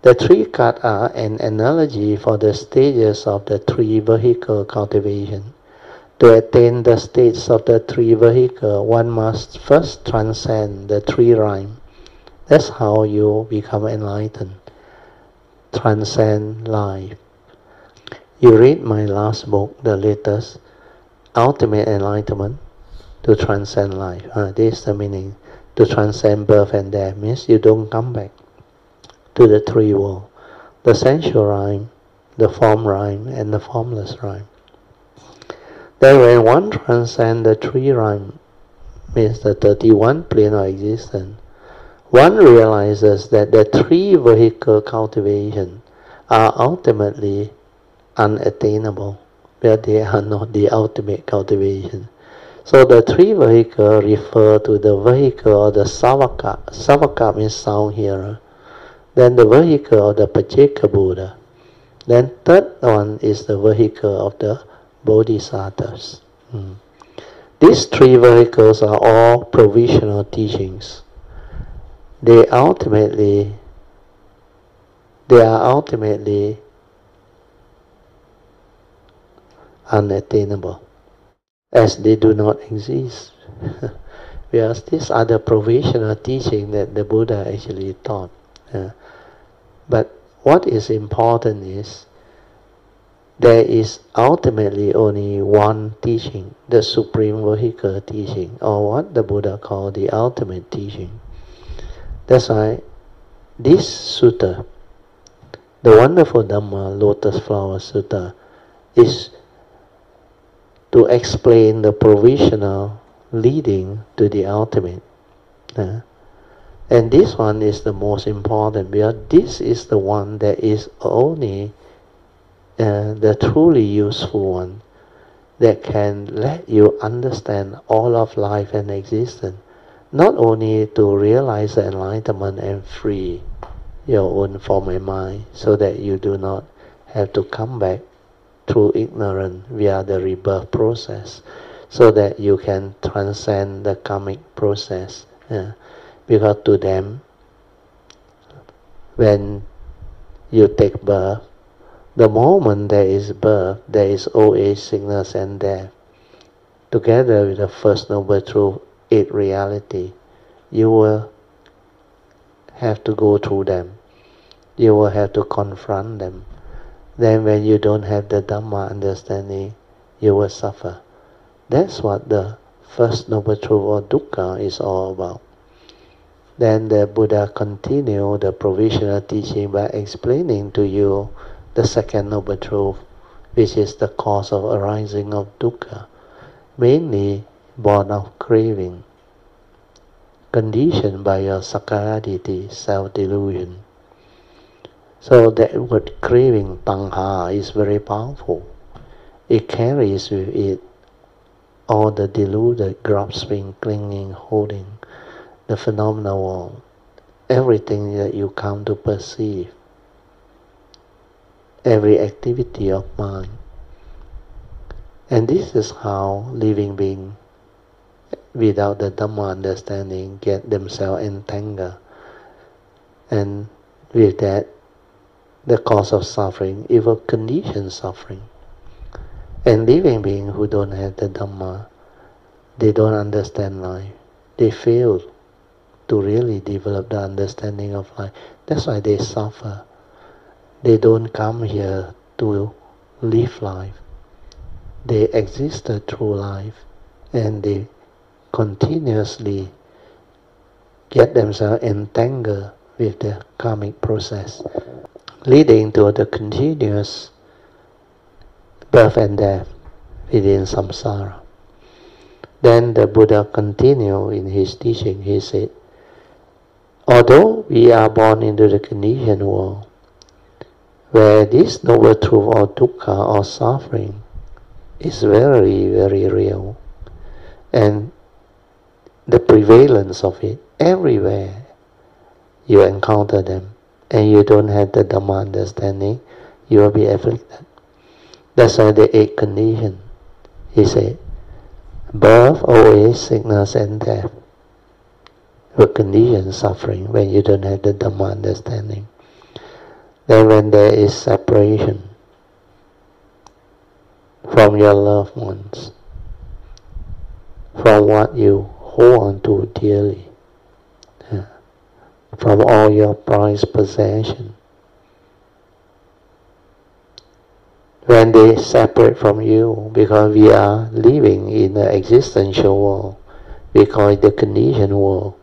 The three cards are an analogy for the stages of the three vehicle cultivation. To attain the states of the three vehicles, one must first transcend the three rhymes. That's how you become enlightened. Transcend life. You read my last book, the latest, Ultimate Enlightenment, to transcend life. This is the meaning. To transcend birth and death means you don't come back to the three worlds. The sensual rhyme, the form rhyme, and the formless rhyme. Then when one transcends the three rhyme, means the 31 plane of existence, one realizes that the three vehicle cultivation are ultimately unattainable, but they are not the ultimate cultivation. So the three vehicles refer to the vehicle of the Savaka. Savaka means sound hearer. Then the vehicle of the Pacceka Buddha. Then third one is the vehicle of the Bodhisattvas. These three vehicles are all provisional teachings. They are ultimately unattainable, as they do not exist. Because these are the provisional teaching that the Buddha actually taught. But what is important is there is ultimately only one teaching, the supreme vehicle teaching, or what the Buddha called the ultimate teaching. That's why this sutta, the wonderful Dhamma Lotus Flower Sutta, is to explain the provisional leading to the ultimate. And this one is the most important, because this is the one that is only the truly useful one, that can let you understand all of life and existence, not only to realize the enlightenment and free your own form and mind, so that you do not have to come back through ignorance via the rebirth process, so that you can transcend the karmic process. Because to them, when you take birth, the moment there is birth, there is old age, sickness and death. Together with the First Noble Truth, 8 reality, you will have to go through them. You will have to confront them. Then when you don't have the Dhamma understanding, you will suffer. That's what the First Noble Truth or dukkha is all about. Then the Buddha continued the provisional teaching by explaining to you the Second Noble Truth, which is the cause of arising of dukkha, mainly born of craving. conditioned by your sakkayaditthi, self-delusion. So that word craving, tanha, is very powerful. It carries with it all the deluded, grasping, clinging, holding, the phenomenal world, everything that you come to perceive, every activity of mind. And this is how living beings without the Dhamma understanding get themselves entangled. And with that, the cause of suffering, evil conditioned suffering. And living beings who don't have the Dhamma, they don't understand life. They fail to really develop the understanding of life. That's why they suffer. They don't come here to live life. They existed through life, and they continuously get themselves entangled with the karmic process, leading to the continuous birth and death within samsara. Then the Buddha continued in his teaching. He said, although we are born into the conditioned world, where this noble truth or dukkha or suffering is very, very real, and the prevalence of it everywhere you encounter them, and you don't have the Dhamma understanding, you will be afflicted. That's why the 8 conditions. He said, birth, old age, sickness and death will condition suffering when you don't have the Dhamma understanding. Then when there is separation from your loved ones, from what you hold on to dearly, from all your prized possessions, when they separate from you, because we are living in the existential world, we call it the conditioned world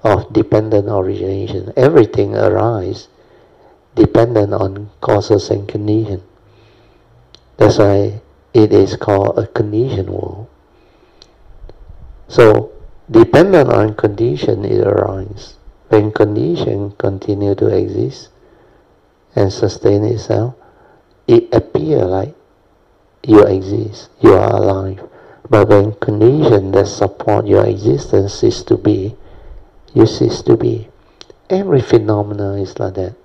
of dependent origination. Everything arises dependent on causes and conditions. That's why it is called a conditioned world. So, dependent on condition, it arises. When condition continue to exist and sustain itself, it appears like you exist, you are alive. But when conditions that support your existence cease to be, you cease to be. Every phenomenon is like that.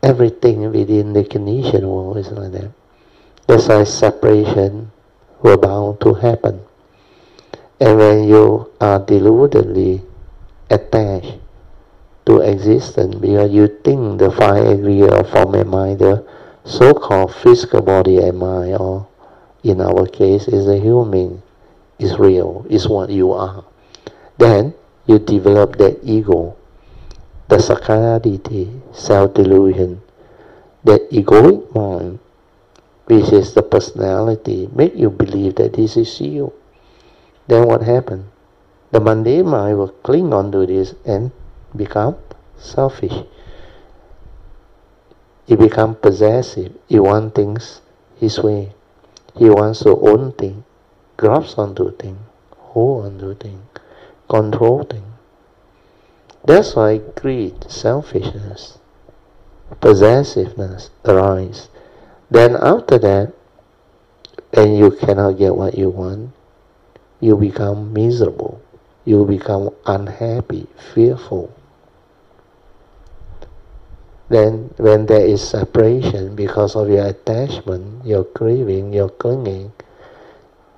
Everything within the conditioned world is like that. That's why separation will bound to happen. And when you are deludedly attached to existence, because you think the 5 aggregate of form and mind, the so-called physical body and mind, or in our case is a human, is real, is what you are. Then you develop that ego, the sakkayaditthi, self-delusion, that egoic mind, which is the personality, make you believe that this is you. Then what happens? The mundane mind will cling on to this and become selfish. It becomes possessive. He wants things his way. He wants to own things, grasp onto things, hold onto things, control things. That's why greed, selfishness, possessiveness arise. Then after that, when you cannot get what you want, you become miserable. You become unhappy, fearful. Then when there is separation because of your attachment, your craving, your clinging,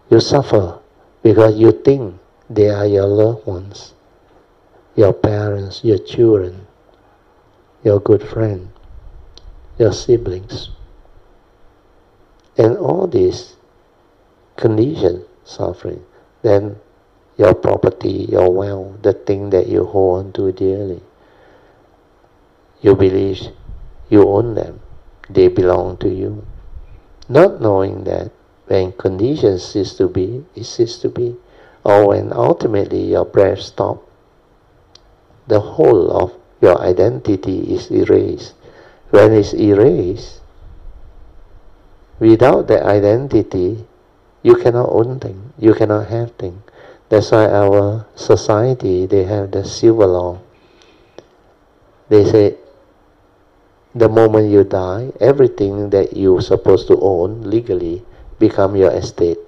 you suffer because you think they are your loved ones, your parents, your children, your good friend, your siblings. And all these condition suffering. Then your property, your wealth, the thing that you hold on to dearly, you believe you own them, they belong to you. Not knowing that when conditions cease to be, it ceases to be. Or when ultimately your breath stops, the whole of your identity is erased. When it's erased, without the identity, you cannot own things, you cannot have things. That's why our society, they have the silver law. They say, the moment you die, everything that you're supposed to own legally become your estate.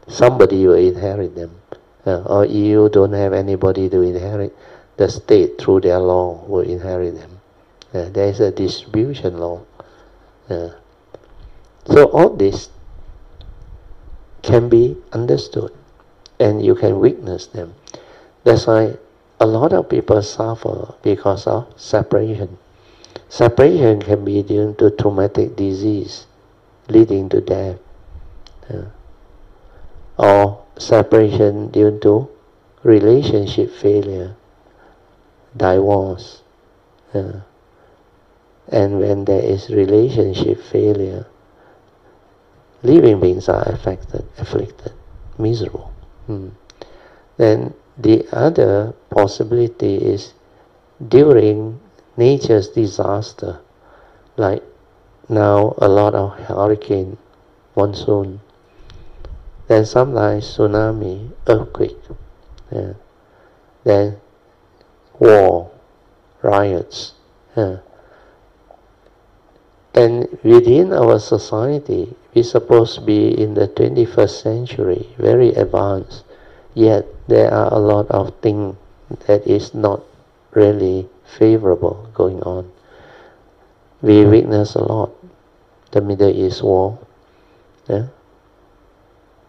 Somebody will inherit them. Or you don't have anybody to inherit, the state through their law will inherit them. There is a distribution law. So all this can be understood and you can witness them. That's why a lot of people suffer because of separation. Separation can be due to traumatic disease leading to death. Or separation due to relationship failure, divorce. And when there is relationship failure, living beings are afflicted, miserable. Then the other possibility is during nature's disaster, like now a lot of hurricane, monsoon, then sometimes tsunami, earthquake, then war, riots. And within our society, we're supposed to be in the 21st century, very advanced, yet there are a lot of things that is not really favorable going on. We witness a lot. The Middle East war.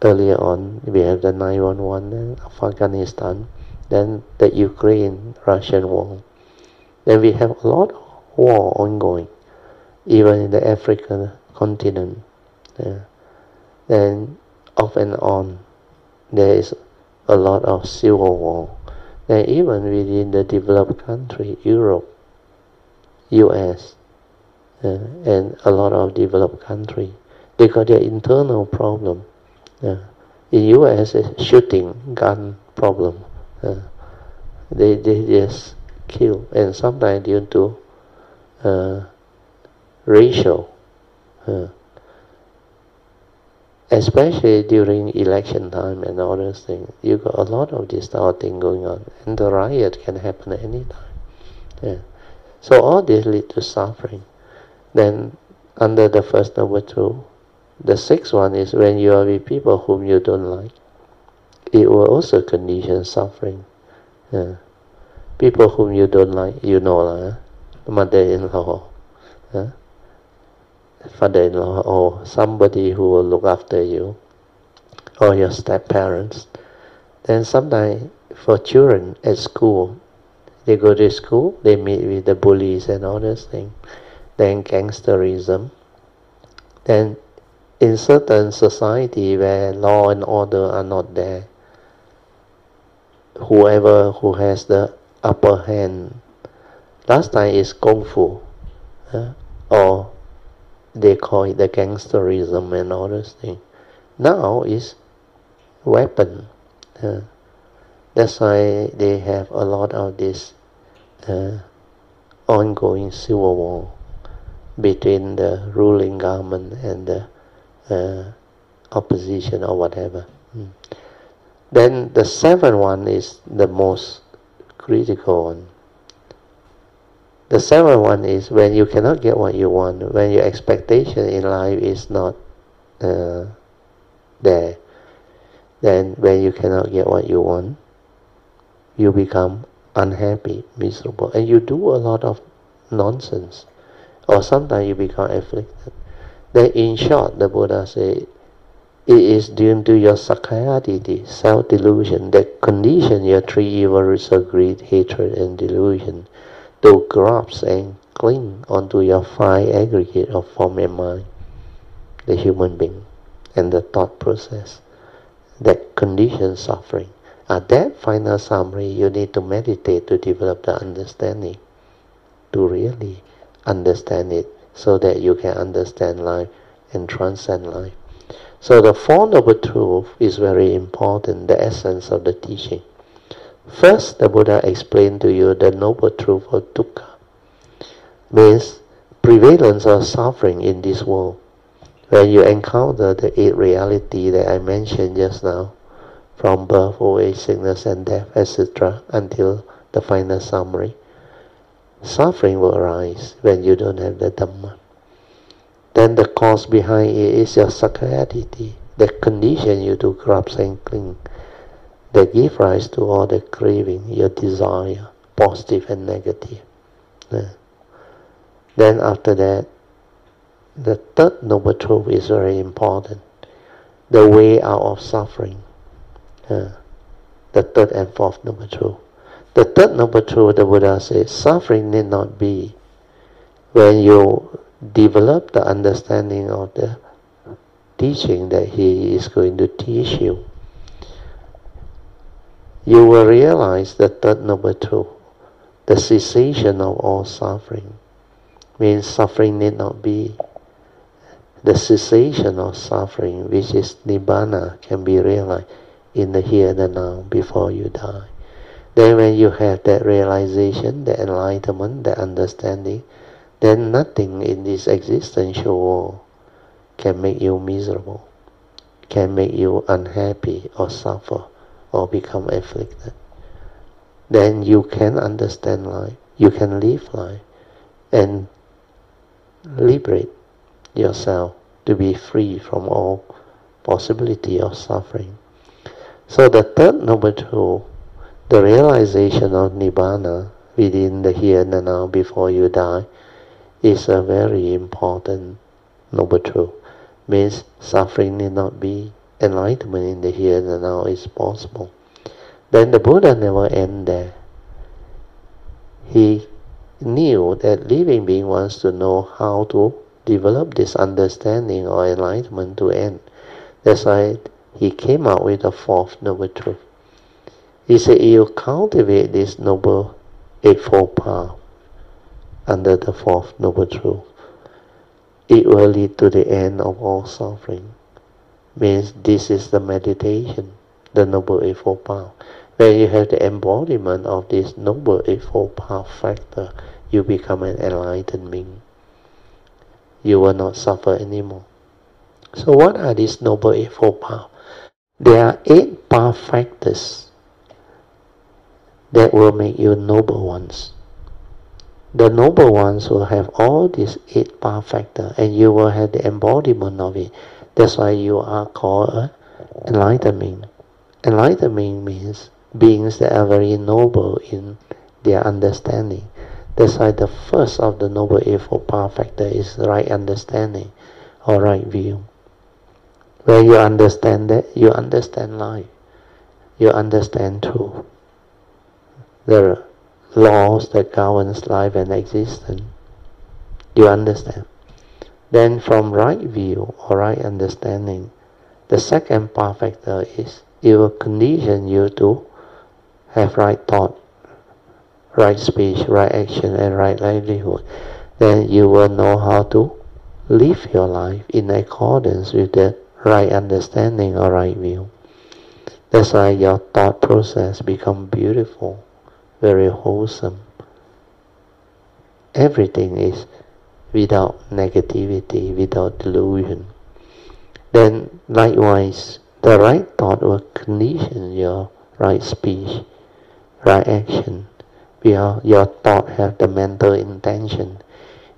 Earlier on, we have the 911 of Afghanistan, then the Ukraine-Russian war. Then we have a lot of war ongoing, even in the African continent. Then off and on, there is a lot of civil war. Then even within the developed country, Europe, US, and a lot of developed country, they got their internal problem. In US, it's shooting gun problem. They just kill, and sometimes due to racial, especially during election time and all those things. You got a lot of this type of thing going on, and the riot can happen at any time. So all this lead to suffering. Then under the First Noble Truth, the sixth one is when you are with people whom you don't like, it will also condition suffering. People whom you don't like, you know, mother-in-law, father-in-law, or somebody who will look after you, or your step-parents. Then sometimes for children at school, they go to school, they meet with the bullies and all those things. Then gangsterism. Then in certain society where law and order are not there, whoever who has the upper hand, last time is Kung Fu, or they call it the gangsterism and all those things. Now is weapon. That's why they have a lot of this ongoing civil war between the ruling government and the opposition or whatever. Then the seventh one is the most critical one. The seventh one is when you cannot get what you want, when your expectation in life is not there. Then when you cannot get what you want, you become unhappy, miserable, and you do a lot of nonsense. Or sometimes you become afflicted. Then in short, the Buddha said, it is due to your sakkayaditi, self-delusion, that condition your three evil roots of greed, hatred, and delusion to grasp and cling onto your five aggregate of form and mind, the human being, and the thought process, that condition suffering. At that final summary, you need to meditate to develop the understanding, to really understand it, so that you can understand life and transcend life. So the Four Noble Truths is very important, the essence of the teaching. First, the Buddha explained to you the Noble Truth of dukkha, means prevalence of suffering in this world. When you encounter the eight reality that I mentioned just now, from birth, old age, sickness and death, etc., until the final summary. Suffering will arise when you don't have the Dhamma. Then the cause behind it is your sakayaditi, that condition you to grasp and cling, that give rise to all the craving, your desire, positive and negative. Then after that, the third noble truth is very important. The way out of suffering. The third and fourth noble truth. The third noble truth, the Buddha says, suffering need not be. When you develop the understanding of the teaching that he is going to teach you, you will realize the third noble truth, the cessation of all suffering. Means suffering need not be. The cessation of suffering, which is Nibbana, can be realized in the here and the now before you die. Then when you have that realization, the enlightenment, the understanding, then nothing in this existential world can make you miserable, can make you unhappy or suffer or become afflicted. Then you can understand life, you can live life and liberate yourself to be free from all possibility of suffering. So the third noble truth, the realization of Nibbana within the here and the now before you die, is a very important noble truth. Means suffering need not be. Enlightenment in the here and the now is possible. Then the Buddha never end there. He knew that living being wants to know how to develop this understanding or enlightenment to end. That's why he came out with the fourth noble truth. He said, you cultivate this noble eightfold path under the fourth noble truth, it will lead to the end of all suffering. Means this is the meditation, the noble eightfold path. When you have the embodiment of this noble eightfold path factor, you become an enlightened being. You will not suffer anymore. So what are these noble eightfold paths? There are 8 path factors that will make you noble ones. The noble ones will have all these 8 path factors, and you will have the embodiment of it. That's why you are called an enlightened being. Enlightened being means beings that are very noble in their understanding. That's why the first of the noble eightfold path factor is right understanding or right view. When you understand that, you understand life. You understand truth. The laws that governs life and existence. You understand. Then from right view or right understanding, the second path factor is it will condition you to have right thought, right speech, right action and right livelihood. Then you will know how to live your life in accordance with the right understanding or right view. That's why your thought process becomes beautiful, very wholesome. Everything is without negativity, without delusion. Then likewise, the right thought will condition your right speech, right action. Your thought have the mental intention.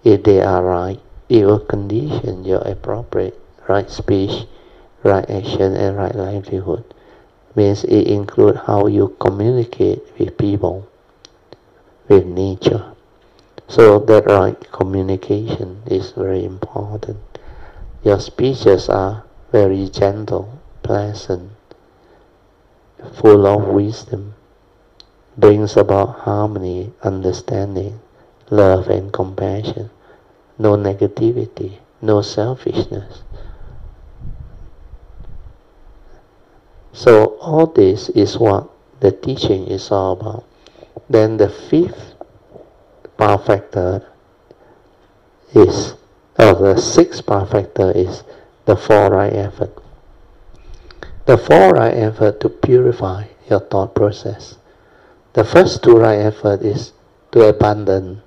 If they are right, it will condition your appropriate right speech, right action and right livelihood. Means it includes how you communicate with people, with nature. So that right communication is very important. Your speeches are very gentle, pleasant, full of wisdom, brings about harmony, understanding, love and compassion, no negativity, no selfishness. So all this is what the teaching is all about. Then the fifth path factor is, or the sixth path factor is the 4 right effort. The 4 right effort to purify your thought process. The first 2 right effort is to abandon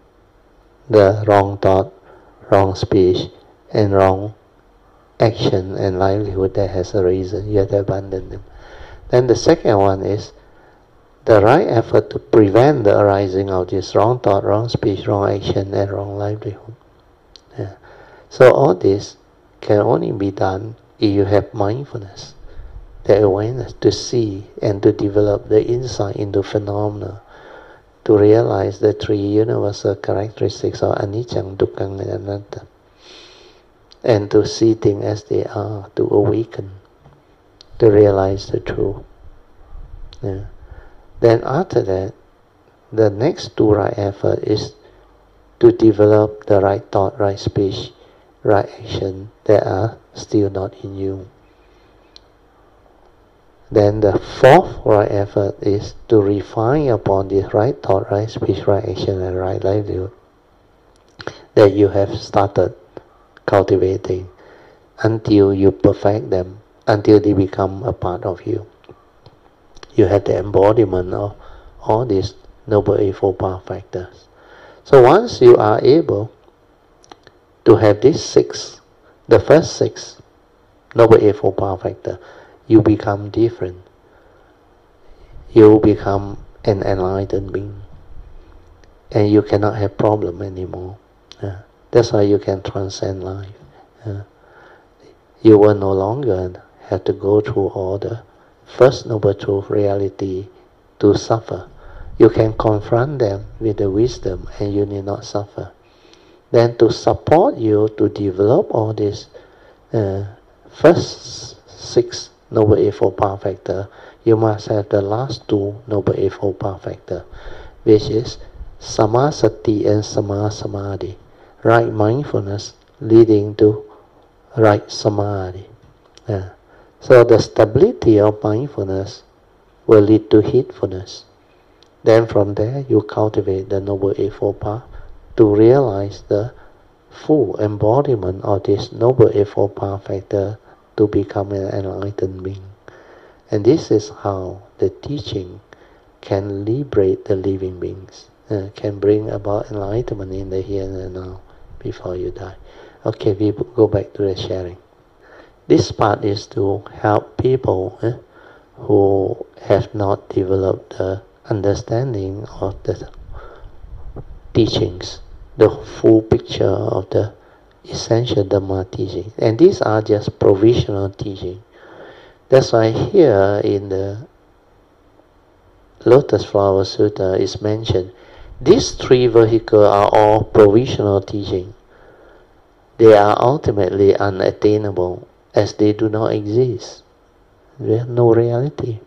the wrong thought, wrong speech, and wrong action and livelihood that has arisen. You have to abandon them. Then the second one is the right effort to prevent the arising of this wrong thought, wrong speech, wrong action, and wrong livelihood. Yeah. So all this can only be done if you have mindfulness, the awareness to see and to develop the insight into phenomena, to realize the three universal characteristics of anicca, dukkha, and anatta, and to see things as they are, to awaken, to realize the truth. Yeah. Then after that, the next two right effort is to develop the right thought, right speech, right action that are still not in you. Then the fourth right effort is to refine upon this right thought, right speech, right action, and right livelihood that you have started cultivating until you perfect them, until they become a part of you. You have the embodiment of all these Noble Eightfold Path factors. So once you are able to have these six, the first six Noble Eightfold Path factors, you become different. You become an enlightened being. And you cannot have problem anymore. That's why you can transcend life. You will no longer have to go through all the first noble truth, reality, to suffer. You can confront them with the wisdom and you need not suffer. Then to support you to develop all these first six Noble Eightfold Path factors, you must have the last two Noble Eightfold Path factors, which is Samasati and Samadhi. Right mindfulness leading to right samadhi. So the stability of mindfulness will lead to heedfulness. Then from there you cultivate the Noble Eightfold Path to realize the full embodiment of this Noble Eightfold Path factor to become an enlightened being. And this is how the teaching can liberate the living beings, can bring about enlightenment in the here and now before you die. Okay, we go back to the sharing. This part is to help people who have not developed the understanding of the teachings, the full picture of the essential Dhamma teaching. And these are just provisional teaching. That's why here in the Lotus Flower Sutta is mentioned, these three vehicles are all provisional teaching. They are ultimately unattainable as they do not exist. They have no reality.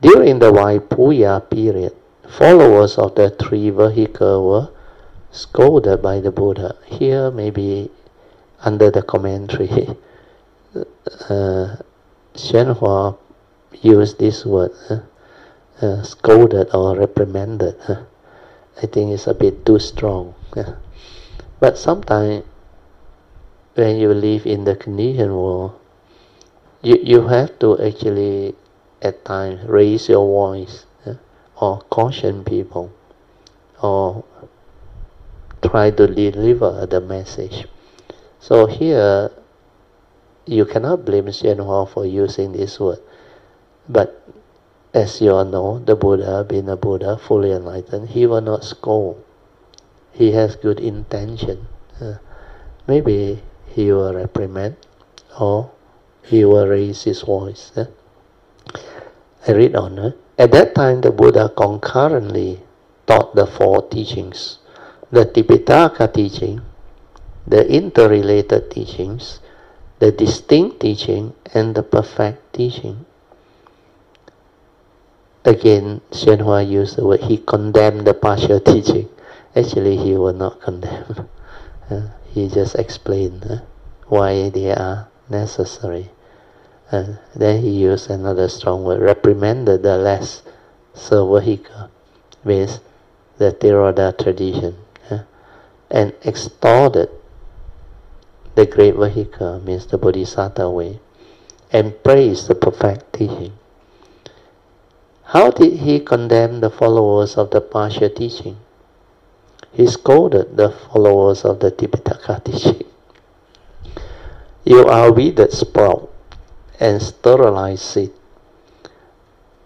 During the Puja period, followers of the three vehicles were scolded by the Buddha. Here maybe under the commentary, Hsuan used this word, scolded or reprimanded. I think it's a bit too strong. But sometimes when you live in the conditioned world, you have to actually at times raise your voice or caution people or try to deliver the message. So here you cannot blame Hsuan for using this word. But as you all know, the Buddha, being a Buddha, fully enlightened, he will not scold. He has good intention. Maybe he will reprimand or he will raise his voice. I read on. At that time, the Buddha concurrently taught the four teachings: the Tipitaka teaching, the interrelated teachings, the distinct teaching, and the perfect teaching. Again, Hsuan used the word, he condemned the partial teaching. Actually, he will not condemn. He just explained why they are necessary. Then he used another strong word, reprimanded the less vehicle, means the Theravada tradition, and extolled the great vehicle, means the Bodhisattva way, and praised the perfect teaching. How did he condemn the followers of the partial teaching? He scolded the followers of the Tipitaka teaching. You are withered sprout and sterilized seed.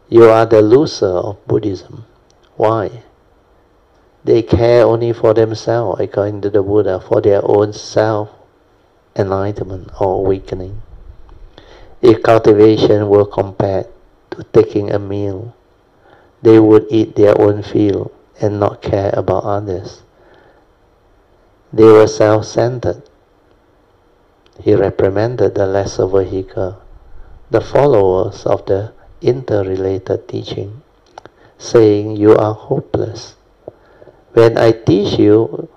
You are the loser of Buddhism. Why? They care only for themselves, according to the Buddha, for their own self-enlightenment or awakening. If cultivation were compared to taking a meal, they would eat their own fill and not care about others. They were self-centered. He reprimanded the lesser vehicle, the followers of the interrelated teaching, saying, "You are hopeless. When I teach you,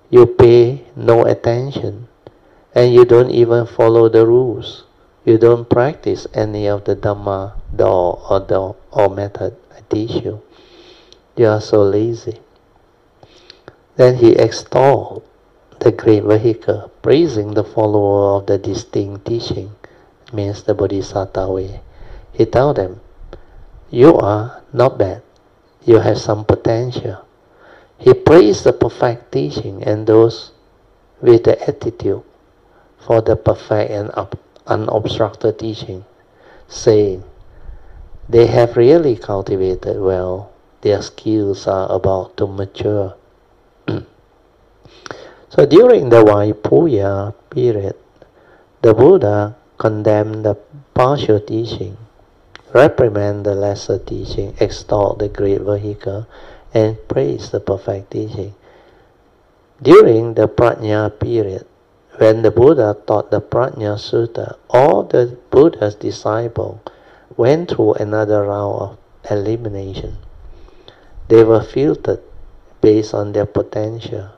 you pay no attention, and you don't even follow the rules. You don't practice any of the Dhamma, or method I teach you. You are so lazy." Then he extolled the great vehicle, praising the follower of the distinct teaching, means the Bodhisattva way. He told them, "You are not bad. You have some potential." He praised the perfect teaching and those with the attitude for the perfect and unobstructed teaching, saying, "They have really cultivated well. Their skills are about to mature." So during the Puja period, the Buddha condemned the partial teaching, reprimanded the lesser teaching, extolled the great vehicle, and praised the perfect teaching. During the Prajna period, when the Buddha taught the Prajna Sutta, all the Buddha's disciples went through another round of elimination. They were filtered based on their potential,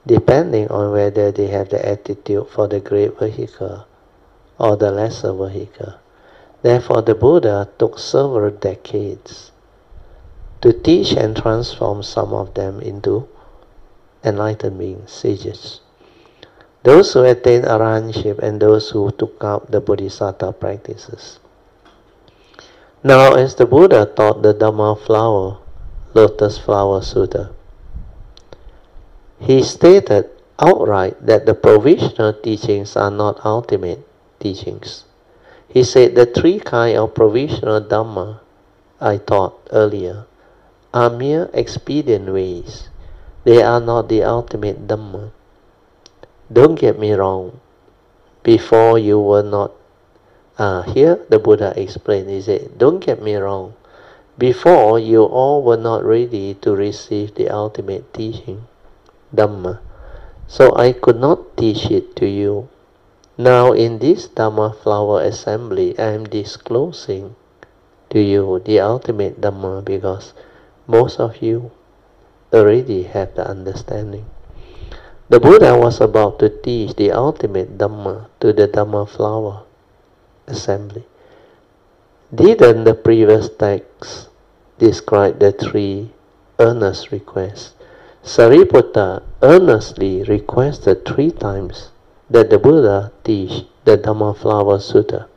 depending on whether they have the attitude for the great vehicle or the lesser vehicle. Therefore, the Buddha took several decades to teach and transform some of them into enlightened beings, sages. Those who attained arahantship and those who took up the bodhisattva practices. Now, as the Buddha taught the Dhamma flower, Lotus Flower Sutta, he stated outright that the provisional teachings are not ultimate teachings. He said the three kinds of provisional Dhamma I taught earlier are mere expedient ways. They are not the ultimate Dhamma. Don't get me wrong. Before you were not... here the Buddha explained, he said, don't get me wrong. Before you all were not ready to receive the ultimate teaching, Dhamma. So I could not teach it to you. Now in this Dhamma flower assembly, I am disclosing to you the ultimate Dhamma because most of you already have the understanding. The Buddha was about to teach the ultimate Dhamma to the Dhamma flower assembly. Didn't the previous text describe the three earnest requests? Sariputta earnestly requested 3 times that the Buddha teach the Dhamma Flower Sutta.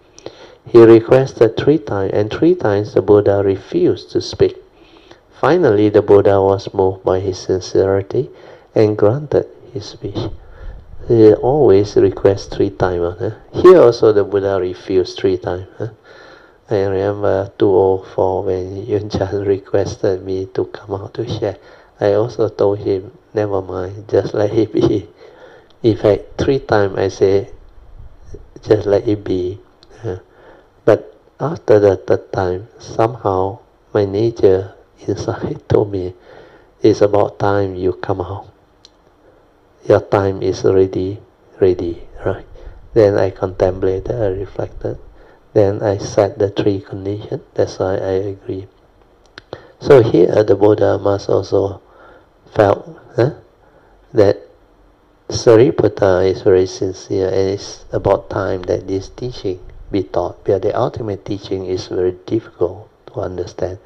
He requested 3 times, and 3 times the Buddha refused to speak. Finally, the Buddha was moved by his sincerity and granted his wish. He always requests 3 times. Here also the Buddha refused 3 times. I remember 2004 when Yun Chan requested me to come out to share. I also told him, never mind, just let it be. In fact, 3 times I say, just let it be. But after the 3rd time, somehow my nature inside told me, it's about time you come out. Your time is ready, right? Then I contemplated, I reflected. Then I set the 3 conditions. That's why I agree. So here the Buddha must also felt that Sariputta is very sincere, and it's about time that this teaching be taught. But the ultimate teaching is very difficult to understand,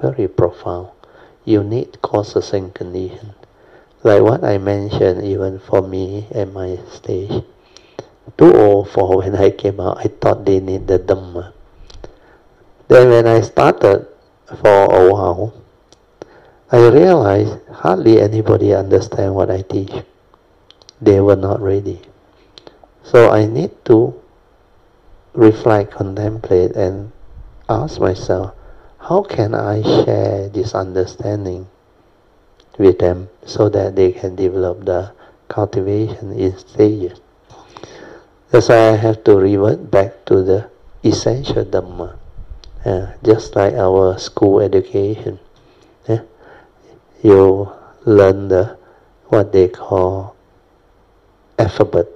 very profound. You need causes and conditions. Like what I mentioned, even for me at my stage, 2004 when I came out, I thought they need the Dhamma. Then when I started for a while, I realized hardly anybody understand what I teach. They were not ready. So I need to reflect, contemplate, and ask myself, how can I share this understanding with them so that they can develop the cultivation in stages? That's why I have to revert back to the essential Dhamma, just like our school education. You learn what they call alphabet,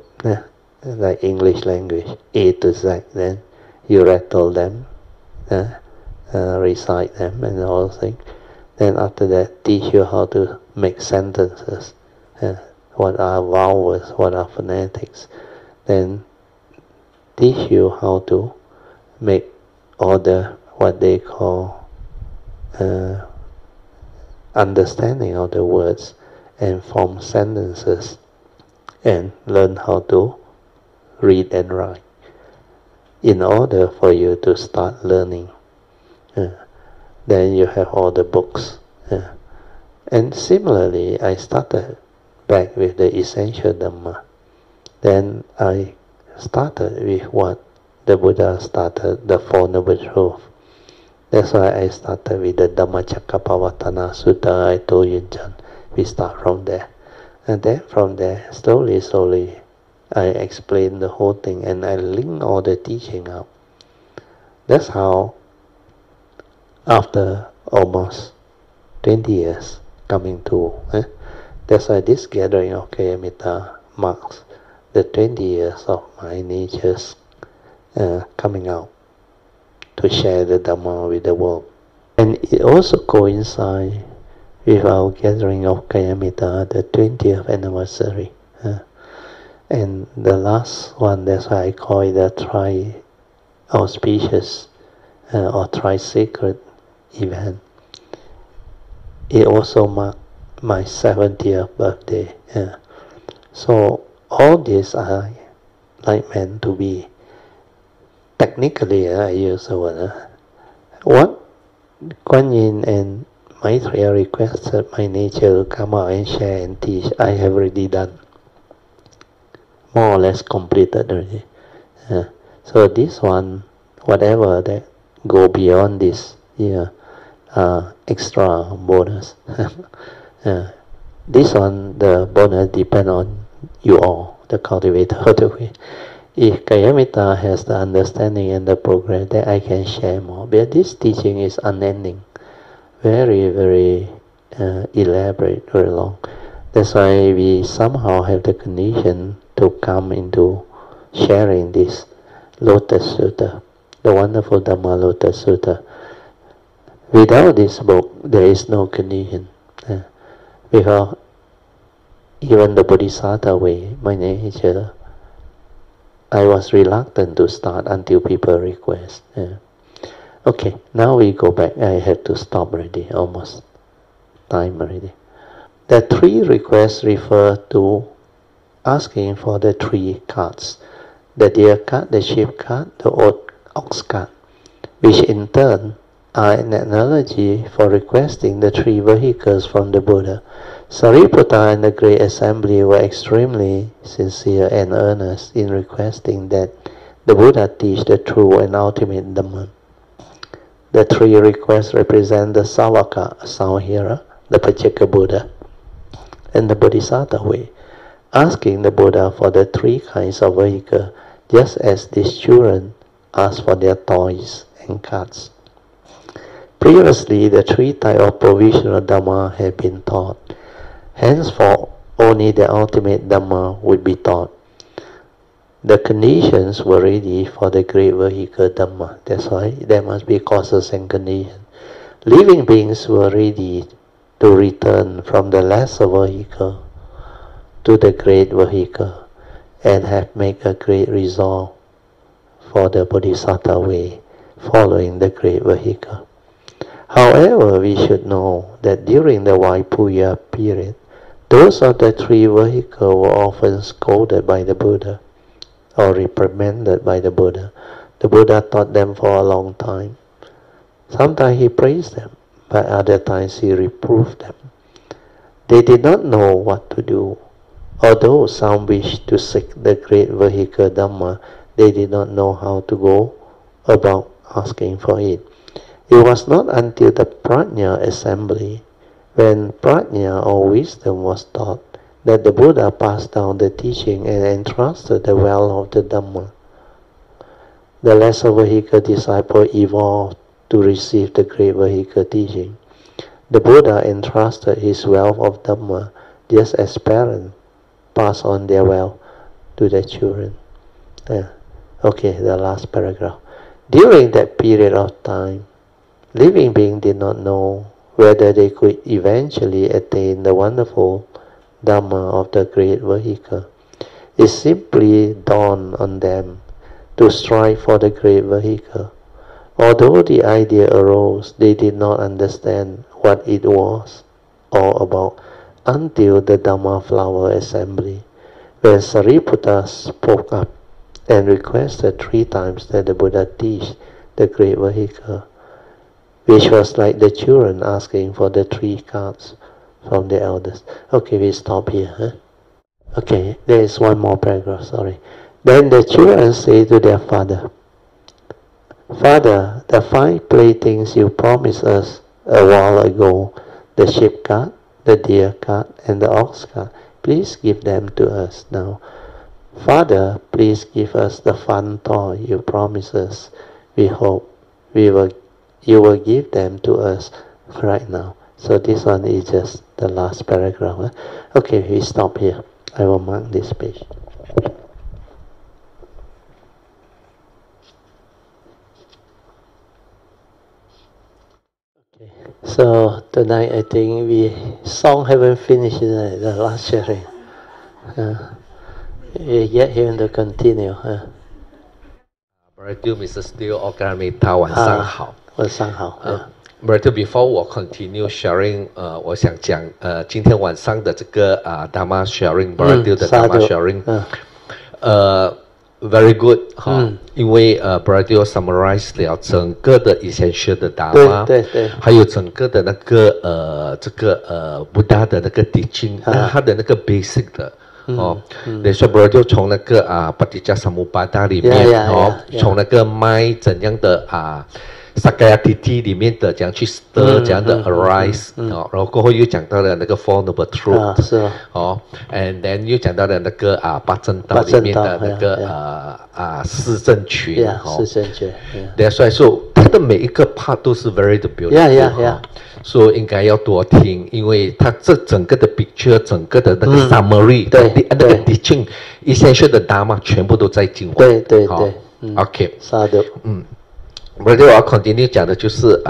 like English language, A to Z. Then you rattle them, recite them, and all things. Then after that, teach you how to make sentences. What are vowels? What are phonetics? Then teach you how to make all what they call understanding of the words and form sentences, and learn how to read and write in order for you to start learning. Then you have all the books. And similarly, I started back with the essential Dhamma. Then I started with what the Buddha started, the Four Noble Truths. That's why I started with the Dhammacakkappavattana Sutta I told you, John. We start from there. And then from there, slowly, I explain the whole thing and I link all the teaching up. That's how, after almost 20 years coming to, that's why this gathering of Kayamitta marks the 20 years of my natures coming out to share the Dhamma with the world. And it also coincides with our gathering of Kayamitta, the 20th anniversary. And the last one, that's why I call it the tri-auspicious or tri-sacred event. It also marked my 70th birthday. So all these are like meant to be. Technically, I use the word. What Kuan Yin and Maitreya requested my nature to come out and share and teach, I have already done. More or less completed already. So this one, whatever that go beyond this, extra bonus. This one, the bonus depend on you all, the cultivator. If Kayamitta has the understanding and the progress, then I can share more. But this teaching is unending, very, very elaborate, very long. That's why we somehow have the condition to come into sharing this Lotus Sutra, the wonderful Dhamma Lotus Sutra. Without this book, there is no condition. Because even the Bodhisattva way, my nature, I was reluctant to start until people request. Okay, now we go back. I have to stop already, almost time already. The three requests refer to asking for the three carts, the deer cart, the sheep cart, the ox cart, which in turn are an analogy for requesting the three vehicles from the Buddha. Sariputta and the Great Assembly were extremely sincere and earnest in requesting that the Buddha teach the true and ultimate Dhamma. The three requests represent the Savaka, sound hearer, the Pacceka Buddha, and the Bodhisattva way, asking the Buddha for the three kinds of vehicle, just as these children ask for their toys and carts. Previously, the three types of provisional Dhamma had been taught. Henceforth, only the ultimate Dhamma would be taught. The conditions were ready for the great vehicle Dhamma. That's why there must be causes and conditions. Living beings were ready to return from the lesser vehicle to the great vehicle and have made a great resolve for the Bodhisattva way, following the great vehicle. However, we should know that during the Puja period, those of the three vehicles were often scolded by the Buddha or reprimanded by the Buddha. The Buddha taught them for a long time. Sometimes he praised them, but other times he reproved them. They did not know what to do. Although some wished to seek the great vehicle Dhamma, they did not know how to go about asking for it. It was not until the Prajna assembly, when Prajna or wisdom was taught, that the Buddha passed down the teaching and entrusted the well of the Dhamma. The lesser vehicle disciple evolved to receive the great vehicle teaching. The Buddha entrusted his wealth of Dhamma just as parents pass on their wealth to their children. Okay, the last paragraph. During that period of time, living beings did not know whether they could eventually attain the wonderful Dhamma of the great vehicle. It simply dawned on them to strive for the great vehicle. Although the idea arose, they did not understand what it was all about until the Dhamma flower assembly, when Sariputta spoke up and requested 3 times that the Buddha teach the great vehicle, which was like the children asking for the 3 cards from the elders. Okay, we stop here. Huh? Okay, there is one more paragraph, sorry. Then the children say to their father, Father, the 5 playthings you promised us a while ago, the sheep cart, the deer cart, and the ox cart, please give them to us now. Father, please give us the fun toy you promised us. We hope you will give them to us right now. So this one is just the last paragraph. Huh? Okay, we stop here. I will mark this page. Okay. So tonight I think song haven't finished the last sharing. We yet here to continue. Brother Mr. Steele or Garamita 晚上好。晚上好。Brother, before 我 continue sharing， 我想讲今天晚上的这个Dhamma Sharing， Brother 的 Dhamma Sharing， very good 哈，因为Brother summarize 了整个的 essential 的 Dharma， 对对，还有整个的那个这个Buddha 的那个 teaching， 它的那个 basic 的。等于说 Brother 从那个Paticcasamuppada 里面从那个麦怎样的Sakayatiti 里面的怎样去 stir 怎样的 arise， 然后过后又讲到了那个 Four Noble Truths， 是and then 又讲到了那个八正道里面的那个四正群，四正群，所以说它的每一个 part 都是 very beautiful， 所以应该要多听，因为它这整个的 picture， 整个的那个 summary， 那个 teaching essential 的 Dharma 全部都在经文，对，OK， 是的，Brother， 我要 continue 讲的就是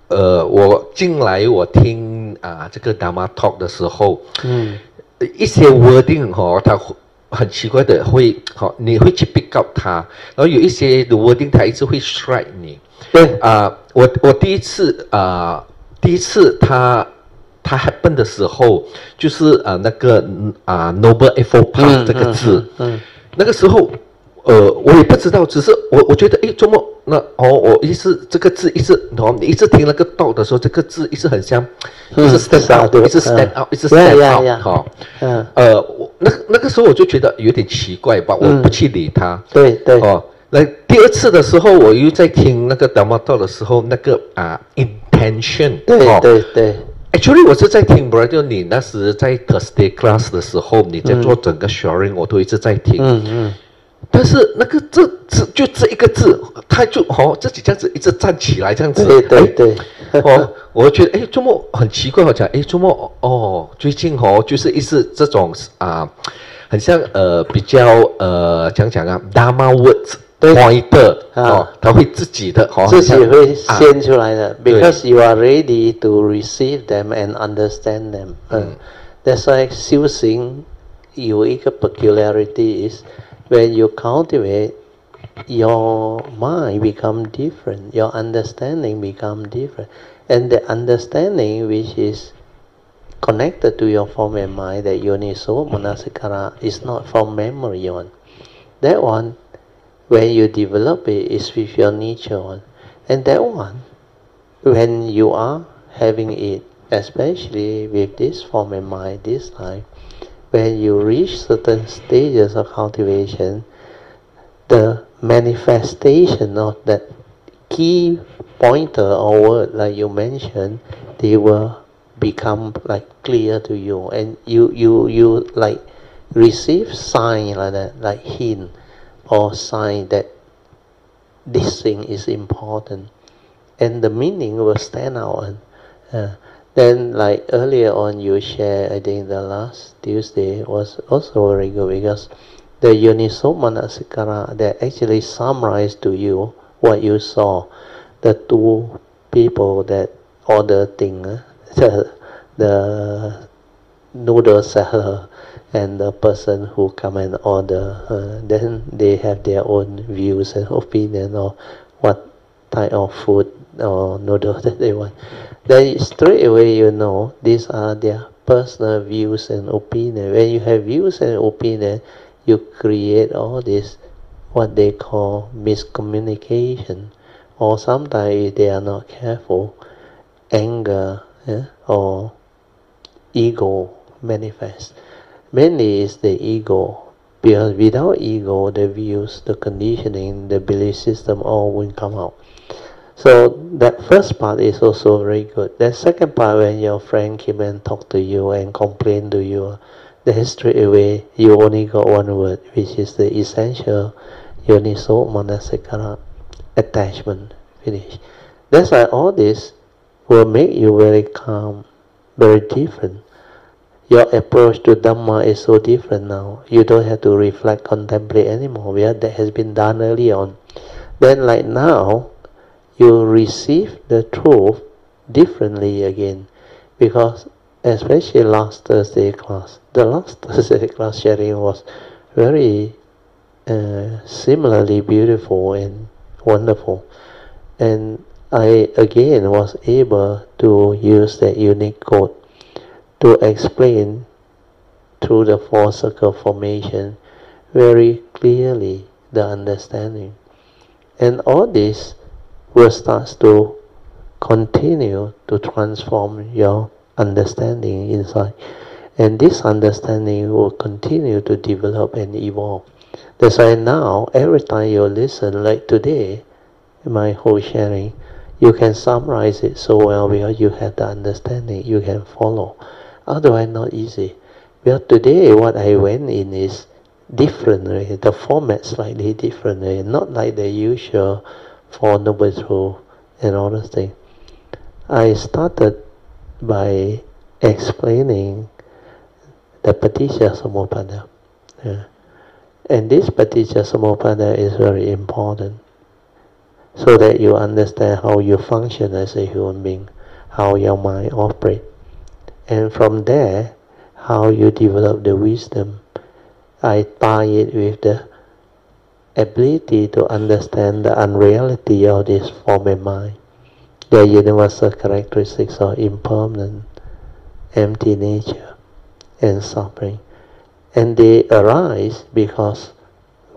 我进来我听这个 Dharma talk 的时候，一些 wording 它很奇怪的会你会去 pick up 它，然后有一些的 wording 它一直会 strike 你。对我第一次它 happen 的时候，就是那个noble effort path 这个字，那个时候我也不知道，只是我觉得周末那我一直这个字一直你一直听那个道的时候，这个字一直很像，一直 stand out， 一直 stand out， 一直 stand out， 那个时候我就觉得有点奇怪吧，我不去理它。对那第二次的时候，我又在听那个 Dhamma talk 的时候，那个intention， 对。Actually， 我是在听 Brother 你那时在 Thursday class 的时候，你在做整个 sharing， 我都一直在听。但是那个字就这一个字，他就自己这样子一直站起来这样子。对。我觉得周末很奇怪，我讲周末最近就是一直这种很像比较讲Dharma words pointer 他会自己的自己会现出来的 ，because you are ready to receive them and understand them。That's why 修行有一个 peculiarity is。When you cultivate, your mind become different, your understanding become different, and the understanding which is connected to your form and mind, that Yoniso Manasikara, is not from memory one. That one, when you develop it, is with your nature one, and that one, when you are having it, especially with this form and mind this time. When you reach certain stages of cultivation, the manifestation of that key pointer or word like you mentioned, they will become like clear to you, and you like receive sign like that, like hint or sign that this thing is important, and the meaning will stand out. And then, like earlier on, you share, I think the last Tuesday was also very good, because the Yoniso Manasikara, that actually summarized to you what you saw. The two people that order thing, the noodle seller and the person who come and order, then they have their own views and opinion of what type of food or noodle that they want. Then straight away you know these are their personal views and opinion. When you have views and opinion, you create all this what they call miscommunication, or sometimes if they are not careful, anger or ego manifest. Mainly is the ego, because without ego, the views, the conditioning, the belief system all will come out. So that first part is also very good. The second part, when your friend came and talk to you and complain to you, then straight away you only got one word, which is the essential Yoniso Manasikara, attachment. Finish. That's why all this will make you very calm, very different. Your approach to Dhamma is so different now. You don't have to reflect, contemplate anymore. That has been done early on. Then like now, you receive the truth differently again. Because especially last Thursday class, the last Thursday class sharing was very similarly beautiful and wonderful. And I again was able to use that unique code to explain through the four circle formation very clearly the understanding. And all this will start to continue to transform your understanding inside. And this understanding will continue to develop and evolve. That's why now, every time you listen, like today, my whole sharing, you can summarize it so well because you have the understanding, you can follow. Otherwise, not easy. Well, today what I went in is different, right? The format slightly different, right? Not like the usual Four Noble Truths and all those things. I started by explaining the Paticca Samuppada. And this Paticca Samuppada is very important, so that you understand how you function as a human being, how your mind operates. And from there, how you develop the wisdom. I tie it with the ability to understand the unreality of this form and mind, the universal characteristics of impermanent, empty nature, and suffering. And they arise because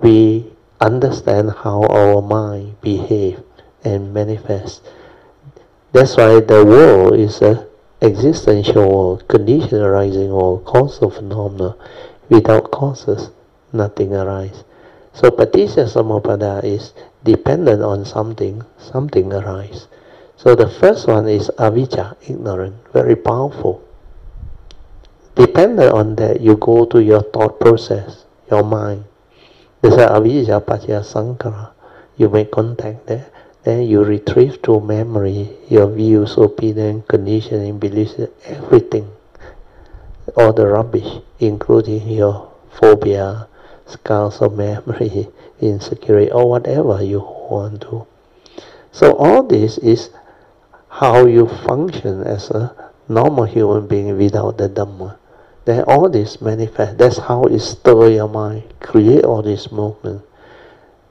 we understand how our mind behaves and manifests. That's why the world is a existential world, condition arising world, causal phenomena. Without causes, nothing arises. So Paticca Samuppada is dependent on something, something arises. So the first one is avijja, ignorance, very powerful. Dependent on that, you go to your thought process, your mind. There's avijja, paccaya sankara. You make contact there. Then you retrieve through memory your views, opinion, conditioning, beliefs, everything. All the rubbish, including your phobia, scars of memory, insecurity, or whatever you want to. So all this is how you function as a normal human being without the Dhamma. Then all this manifests. That's how it stirs your mind, create all this movement.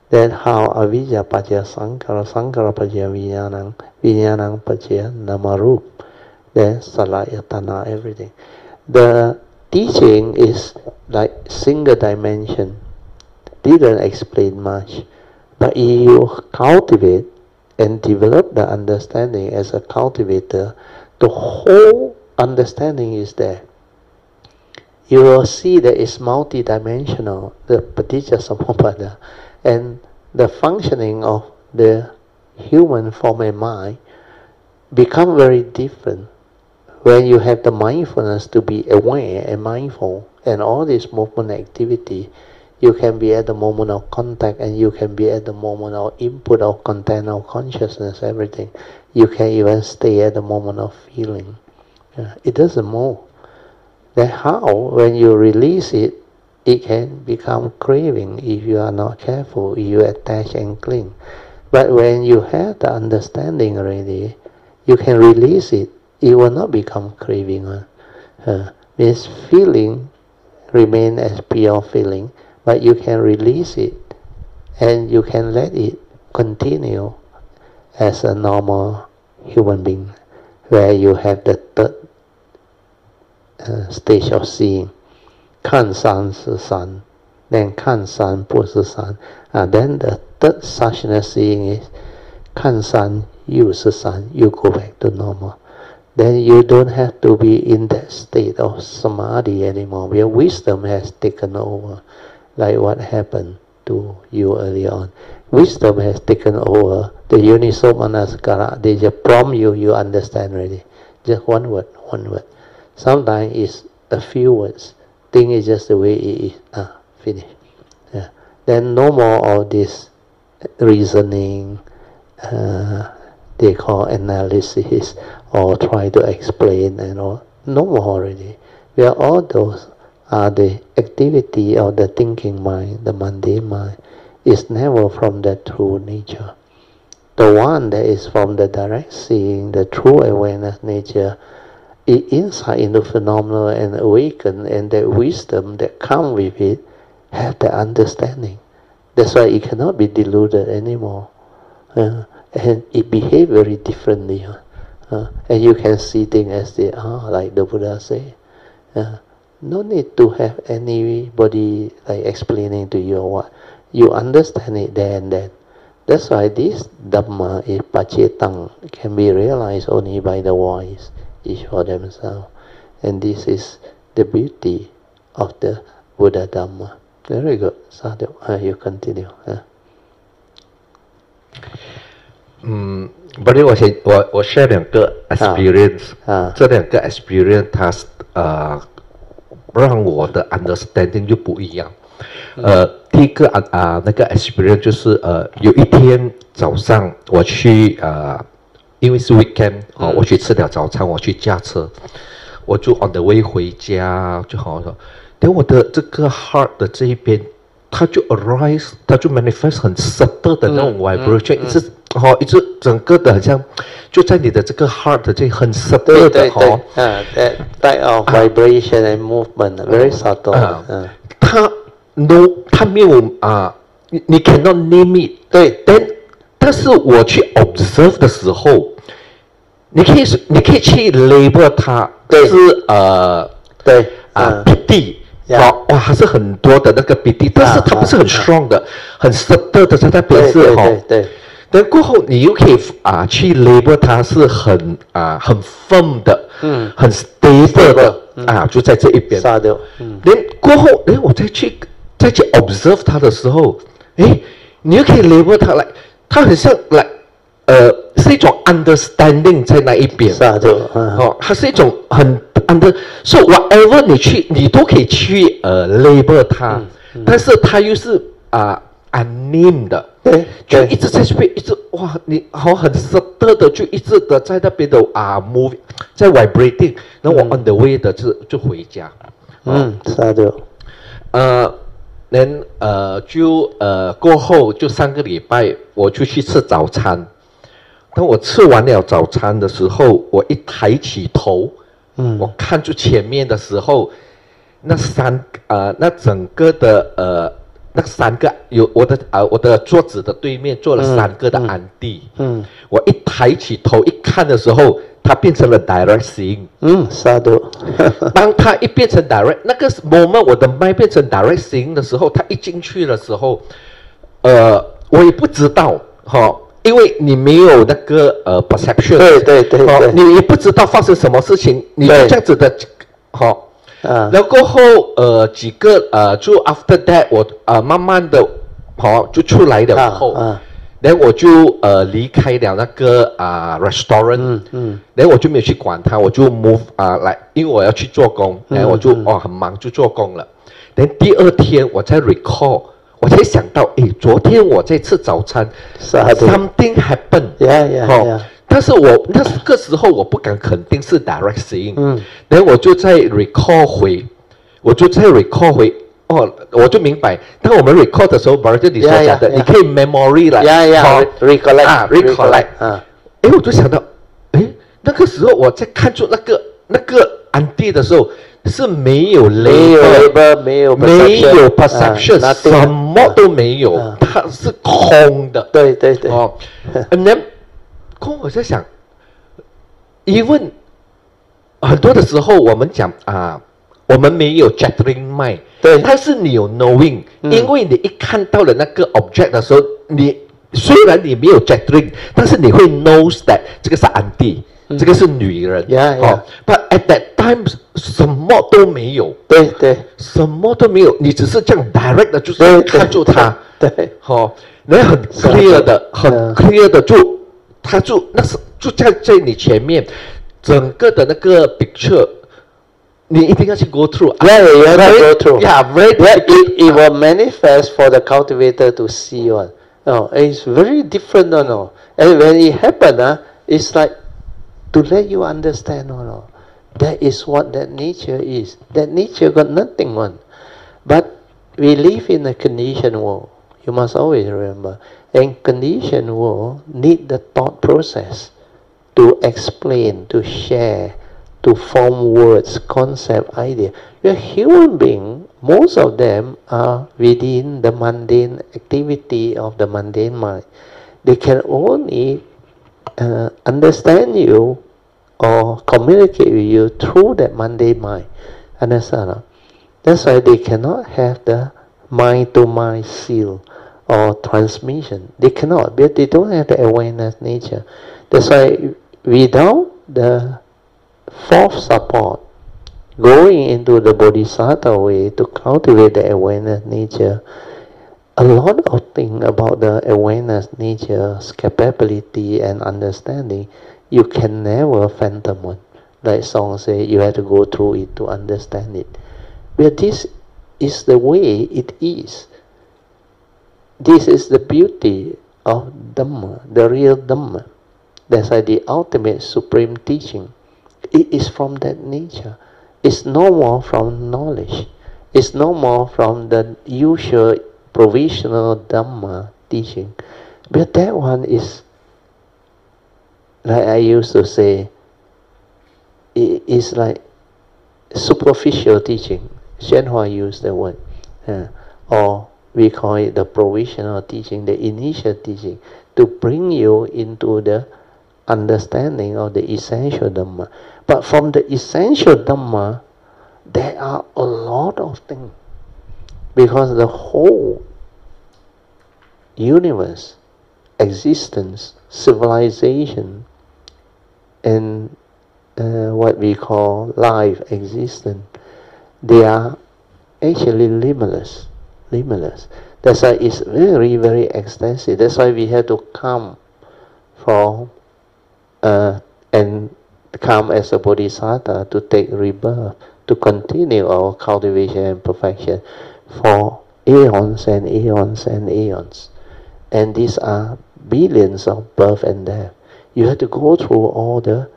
Then how avijja paccaya sankara, sankara paccaya vijnanam, vijnanam paccaya namarup, then salayatana, everything. The teaching is like single dimension, didn't explain much, but if you cultivate and develop the understanding as a cultivator, the whole understanding is there. You will see that it's multidimensional, the Paticca Samuppada, and the functioning of the human form and mind become very different. When you have the mindfulness to be aware and mindful and all this movement activity, you can be at the moment of contact and you can be at the moment of input of content of consciousness, everything. You can even stay at the moment of feeling. It doesn't move. Then how, when you release it, it can become craving if you are not careful, if you attach and cling. But when you have the understanding already, you can release it. It will not become craving. Means feeling remain as pure feeling, but you can release it and you can let it continue as a normal human being, where you have the third stage of seeing. 看山是山, then 看山不是山. Then the third suchness seeing is 看山又是山, you go back to normal. Then you don't have to be in that state of samadhi anymore, where wisdom has taken over, like what happened to you earlier on. Wisdom has taken over. The Yoniso Manasikara, they just prompt you, you understand already. Just one word. Sometimes it's a few words. Thing is just the way it is. Finish. Then no more of this reasoning, they call analysis, or try to explain and all. No more already. Where all those are the activity of the thinking mind, the mundane mind, is never from the true nature. The one that is from the direct seeing, the true awareness nature, it insight into phenomena and awaken, and that wisdom that comes with it have the understanding. That's why it cannot be deluded anymore. And it behaves very differently. And you can see things as they are, like the Buddha said. No need to have anybody like explaining to you or what. You understand it there and then. That's why this Dhamma is Pacetang, can be realized only by the wise, each for themselves. And this is the beauty of the Buddha Dhamma. Very good. Sadhu, you continue. 不是我 share 两个 experience，这两个 experience 它让我的 understanding 就不一样。第一个那个 experience 就是有一天早上我去因为是 weekend 我去吃了早餐，我去驾车，我就 on the way 回家就好了。等我的这个 heart 的这一边，它就 arise， 它就 manifest 很 subtle 的那种 vibration，一直整个的好像就在你的这个 heart 这很 subtle 的that type of vibration and movement very subtle。它没有你 cannot name it。对，但是我去 observe 的时候，你可以去 label 它是PD。哇，它是很多的那个 PD， 但是它不是很 strong 的，很 subtle 的在那边是对。但过后你又可以去 label 它是很 firm 的，很 stable 的就在这一边。过后我再去 observe 它的时候，你又可以 label 它来，它很像是一种 understanding 在那一边。它是一种很。So whatever 你都可以去label 它，但是它又是unnamed 的，就一直在这边，一直哇，你很 subtle 的，就一直的在那边的move， 在 vibrating， 然后我 on the way 的就回家。是的。就过后就3个礼拜，我就去吃早餐。当我吃完了早餐的时候，我一抬起头。我看住前面的时候，那整个的那3个有我的桌子的对面坐了3个的安迪。我一抬起头一看的时候，它变成了 direct seeing。是的。当它一变成 direct， 那个 moment 我的 mind 变成 direct seeing 的时候，它一进去的时候，我也不知道因为你没有那个perception， 对，你也不知道发生什么事情，你就这样子的，然后过后几个就 after that 我慢慢的就出来了后，然后我就离开了那个restaurant，然后我就没有去管它，我就 move 来，因为我要去做工，然后我就很忙就做工了。然后第二天我才 recall， 我才想到，昨天我在吃早餐 ，something happened， 但是我那个时候我不敢肯定是 direct seeing，然后我就在 recall 回，我就明白，当我们 record 的时候，就你所讲的，你可以 memory 来，recollect，我就想到，那个时候我在看出那个auntie的时候是没有 label， 没有 perception， 什么都没有，它是空的。对。and then 我在想 ，even 很多的时候我们讲我们没有 gathering mind， 对，但是你有 knowing，因为你一看到了那个 object 的时候，你虽然你没有 gathering， 但是你会 knows that 这个是 auntie，这个是女人，but at that time 什么都没有，对，什么都没有，你只是这样 direct 的，就是看住他，对，然后很 clear 的他就在你前面，整个的那个 picture。你一定要去 go through. You have to go through. It will manifest for the cultivator to see one. It's very different, no. And when it happens, it's like to let you understand, no. That is what that nature is. That nature got nothing one. But we live in a conditioned world. You must always remember. And conditioned world need the thought process to explain, to share, to form words, concept, idea. We are human beings. Most of them are within the mundane activity of the mundane mind. They can only understand you or communicate with you through that mundane mind. Understand? That's why they cannot have the mind-to-mind seal or transmission. They cannot, because they don't have the awareness nature. That's why without the fourth support, going into the bodhisattva way to cultivate the awareness nature, a lot of things about the awareness nature's capability and understanding, you can never phantom one. Like song say, you have to go through it to understand it. But this is the way it is. This is the beauty of Dhamma, the real Dhamma. That's why the ultimate supreme teaching. It is from that nature. It's no more from knowledge. It's no more from the usual provisional Dhamma teaching. But that one is, like I used to say, it is like superficial teaching. Shenhua used the word. Or we call it the provisional teaching, the initial teaching, to bring you into the understanding of the essential Dhamma. But from the essential Dhamma, there are a lot of things. Because the whole universe, existence, civilization, and what we call life, existence, they are actually limitless. That's why it's very, very extensive. That's why we have to come from and come as a bodhisattva to take rebirth, to continue our cultivation and perfection for aeons and aeons and aeons. And these are billions of birth and death. You have to go through all the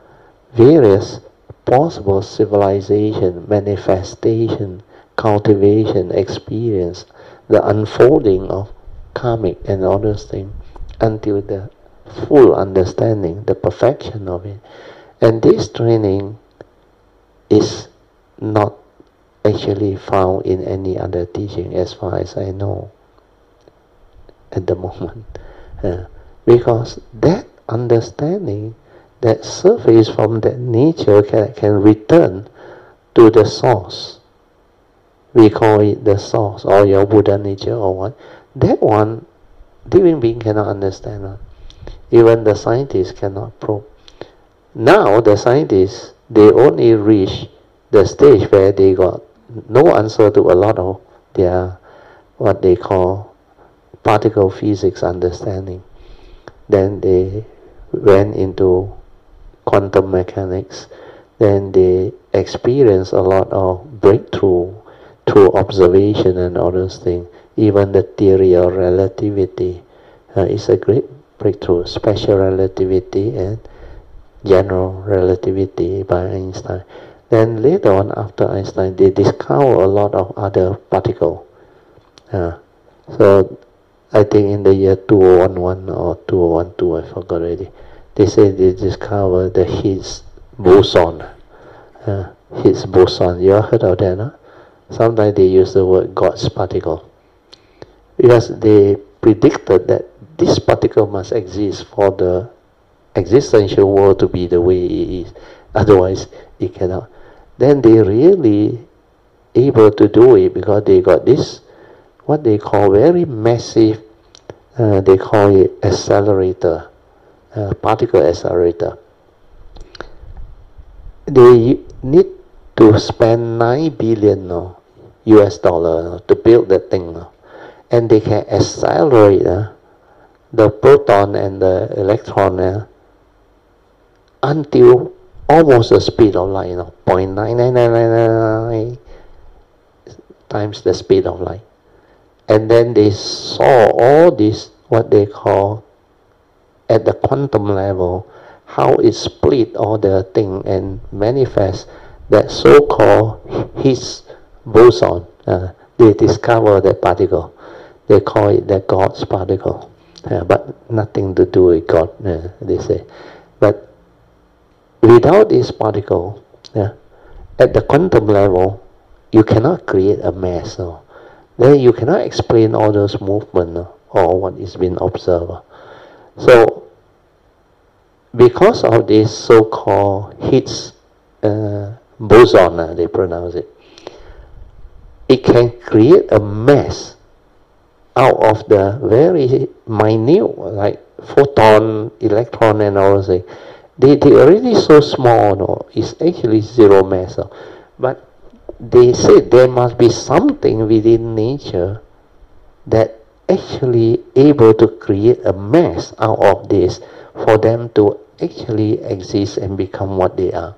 various possible civilization, manifestation, cultivation, experience, the unfolding of karmic and all those things until the full understanding, the perfection of it. And this training is not actually found in any other teaching as far as I know at the moment. Because that understanding, that surface from that nature can return to the source. We call it the source or your Buddha nature or what. That one, living being cannot understand. Even the scientists cannot probe. Now the scientists, they only reach the stage where they got no answer to a lot of their what they call particle physics understanding. then they went into quantum mechanics, then they experienced a lot of breakthrough through observation and all those things. Even the theory of relativity is a great breakthrough, special relativity and general relativity by Einstein. Then later on, after Einstein, they discovered a lot of other particles. So I think in the year 2011 or 2012, I forgot already, they say they discovered the Higgs boson. Higgs boson, you heard of that, no? Sometimes they use the word God's particle. Because they predicted that this particle must exist for the existential world to be the way it is. Otherwise, it cannot. Then they really able to do it because they got this, what they call very massive, they call it accelerator, particle accelerator. They need to spend $9 billion US dollar to build that thing. And they can accelerate the proton and the electron until almost the speed of light, 0.99999 times the speed of light. And then they saw all this, what they call, at the quantum level, how it split all the thing and manifest that so-called Higgs boson. They discover that particle. They call it the God's particle. But nothing to do with God, they say. But without this particle, at the quantum level, you cannot create a mass. Then you cannot explain all those movements or what is being observed. So, because of this so-called Higgs boson, they pronounce it, it can create a mass out of the very minute, like photon, electron and all those things. They already so small, it's actually zero mass. But they say there must be something within nature that actually able to create a mass out of this for them to actually exist and become what they are.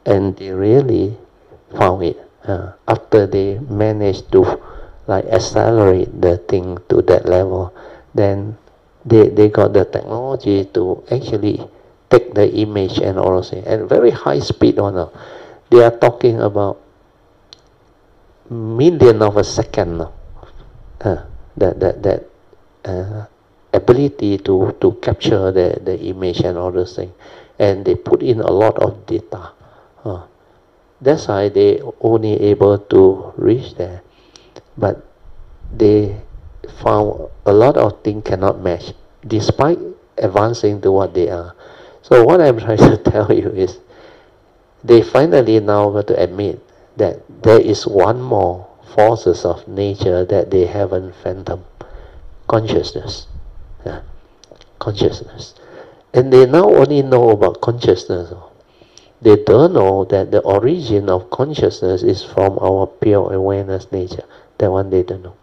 And they really found it after they managed to accelerate the thing to that level. Then they got the technology to actually take the image and all those things at very high speed. They are talking about million of a second. That ability to capture the image and all those things, and they put in a lot of data. That's why they only able to reach there. But they found a lot of things cannot match, despite advancing to what they are. So what I'm trying to tell you is, they finally now got to admit that there is one more forces of nature that they haven't fathomed: consciousness. Consciousness. And they now only know about consciousness. They don't know that the origin of consciousness is from our pure awareness nature. That one they don't know.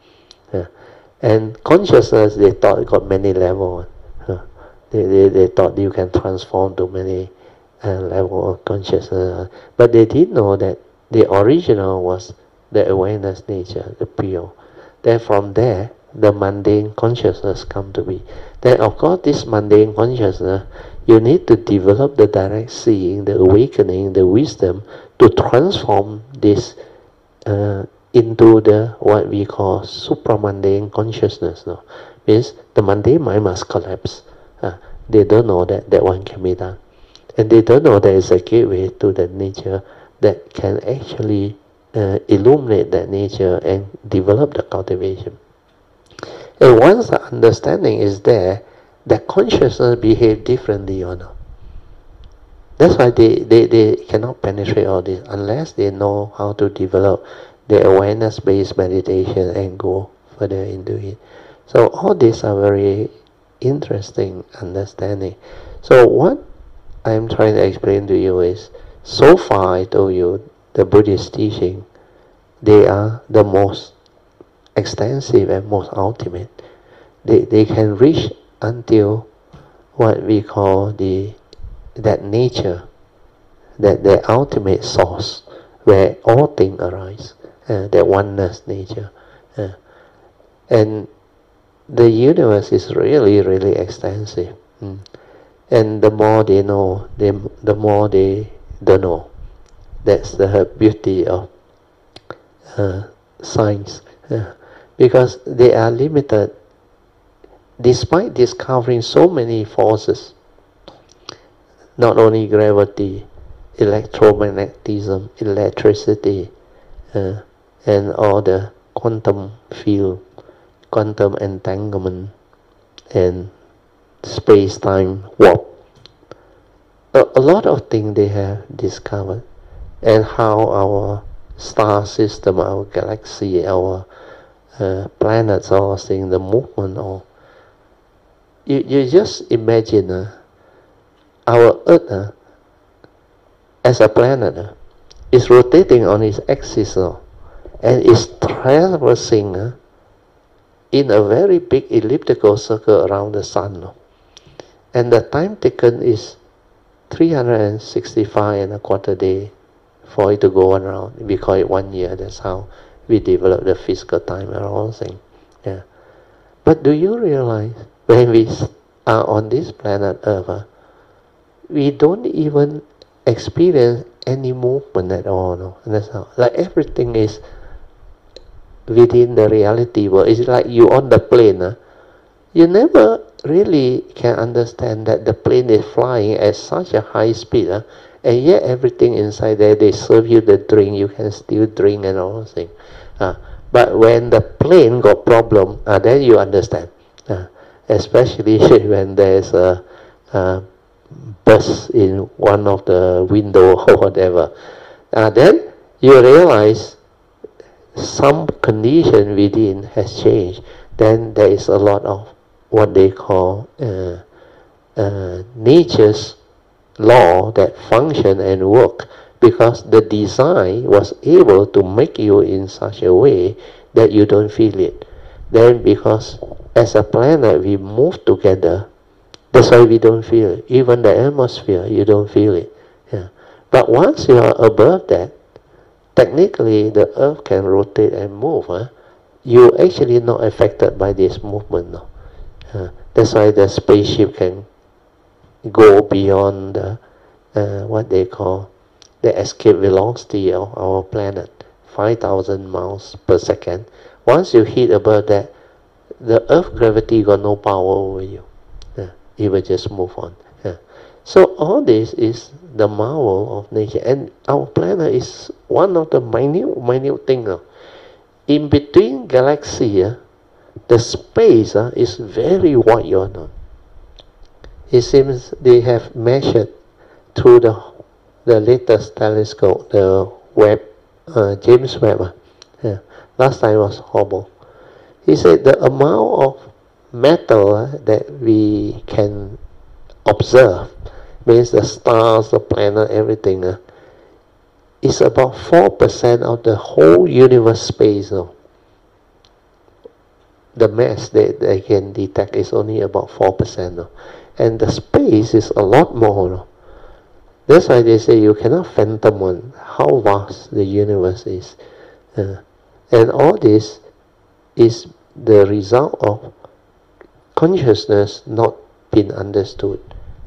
And consciousness, they thought, got many levels. They thought you can transform to many levels of consciousness. But they didn't know that the original was the awareness nature, the pure. Then from there, the mundane consciousness come to be. Then of course, this mundane consciousness, you need to develop the direct seeing, the awakening, the wisdom to transform this into the what we call supramundane consciousness. Means the mundane mind must collapse. They don't know that one can be done. And they don't know there is a gateway to the nature that can actually illuminate that nature and develop the cultivation. And once the understanding is there, that consciousness behave differently or not. That's why they cannot penetrate all this unless they know how to develop the awareness-based meditation and go further into it. So all these are very interesting understanding. So what I'm trying to explain to you is, so far I told you the Buddhist teaching, they are the most extensive and most ultimate. They can reach until what we call that nature, that the ultimate source where all things arise, the oneness nature. And the universe is really, really extensive. And the more they know, the more they don't know. That's the beauty of science. Because they are limited, despite discovering so many forces, not only gravity, electromagnetism, electricity, and all the quantum field, quantum entanglement, and space-time warp. A lot of things they have discovered, and how our star system, our galaxy, our planets, all things, the movement, all. You just imagine our Earth as a planet is rotating on its axis and is traversing in a very big elliptical circle around the sun. And the time taken is 365 and a quarter day for it to go around. We call it 1 year. That's how we develop the physical time and all things. Yeah. But do you realize when we are on this planet Earth, we don't even experience any movement at all. No? That's how. Like everything is within the reality world. It's like you on the plane. You never really can understand that the plane is flying at such a high speed, and yet everything inside there, they serve you the drink, you can still drink and all those things. But when the plane got problem, then you understand. Especially when there's a burst in one of the window or whatever. Then you realize some condition within has changed. Then there is a lot of what they call nature's law that function and work, because the design was able to make you in such a way that you don't feel it. Then because as a planet we move together, that's why we don't feel it. Even the atmosphere, you don't feel it. Yeah. But once you are above that, technically the earth can rotate and move. You actually not affected by this movement. No? That's why the spaceship can go beyond the, what they call the escape velocity of our planet, 5,000 miles per second. Once you hit above that, the earth gravity got no power over you. It will just move on. So all this is the marvel of nature, and our planet is one of the minute things. In between galaxy, the space is very wide. It seems they have measured through the latest telescope, the James Webb. Last time was Hubble. He said the amount of matter that we can observe, means the stars, the planet, everything, is about 4% of the whole universe space. The mass that they can detect is only about 4%. And the space is a lot more. That's why they say you cannot fathom how vast the universe is. And all this is the result of consciousness not being understood,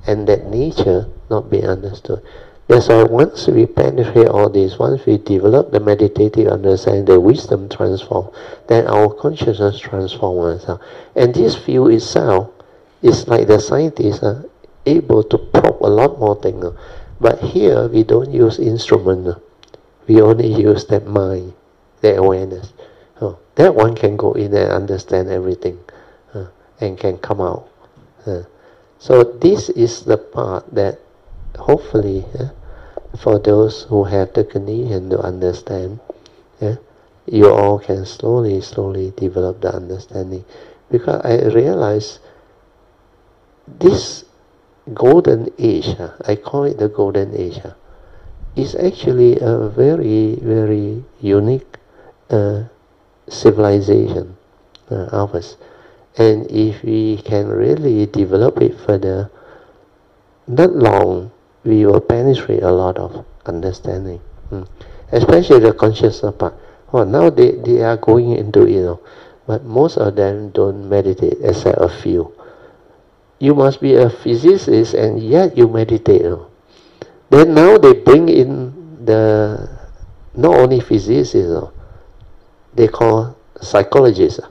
and that nature not being understood. That's why once we penetrate all this, once we develop the meditative understanding, the wisdom transforms, then our consciousness transforms. And this field itself is like the scientists are able to probe a lot more things. But here we don't use instrument. We only use that mind, that awareness. That one can go in and understand everything and can come out. So this is the part that hopefully for those who have the condition to understand, you all can slowly develop the understanding. Because I realize this golden age, I call it the golden age, is actually a very, very unique civilization of us. And if we can really develop it further, not long we will penetrate a lot of understanding, especially the conscious part. Oh, now they are going into it, but most of them don't meditate except a few. You must be a physicist and yet you meditate. Then now they bring in the not only physicists, they call psychologists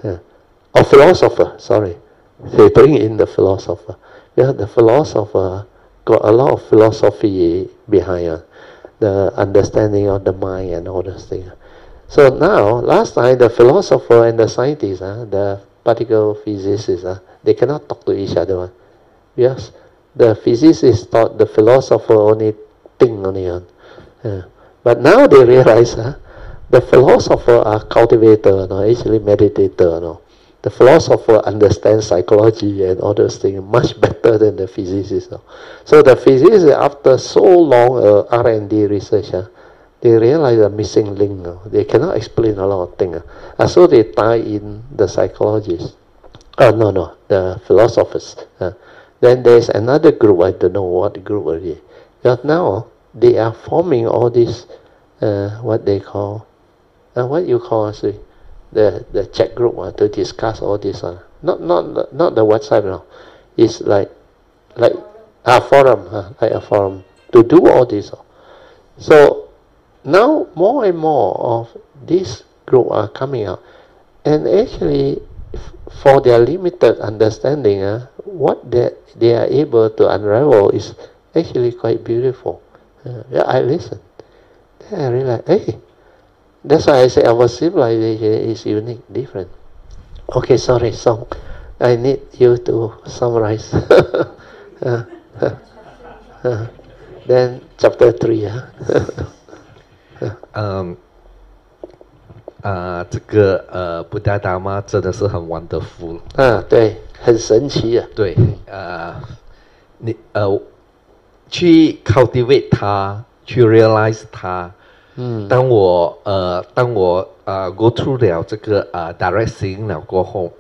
or philosopher. Sorry, they bring in the philosopher. Yeah, the philosopher got a lot of philosophy behind the understanding of the mind and all those things. So now, last time the philosopher and the scientists, the particle physicists, they cannot talk to each other. Yes, the physicists thought the philosopher only think only. But now they realize the philosopher are cultivator, actually meditator. The philosopher understands psychology and all those things much better than the physicist. So the physicists, after so long R&D research, they realize a missing link. They cannot explain a lot of things. So they tie in the psychologists. The philosophers. Then there's another group, I don't know what group already. But now they are forming all this, what they call, what you call, the chat group to discuss all this. Not the WhatsApp now. It's like a forum, like a forum to do all this. So now more and more of this group are coming out, and actually for their limited understanding, what they are able to unravel is actually quite beautiful. I listen. Then I realize, hey, that's why I say our civilization is unique, different. Okay, sorry, so I need you to summarize. Then chapter 3. 这个Buddha Dharma 真的是很 wonderful 对，很神奇啊。对，你去 cultivate 它，去 realize 它。当我go through 了这个direct seeing 了过后，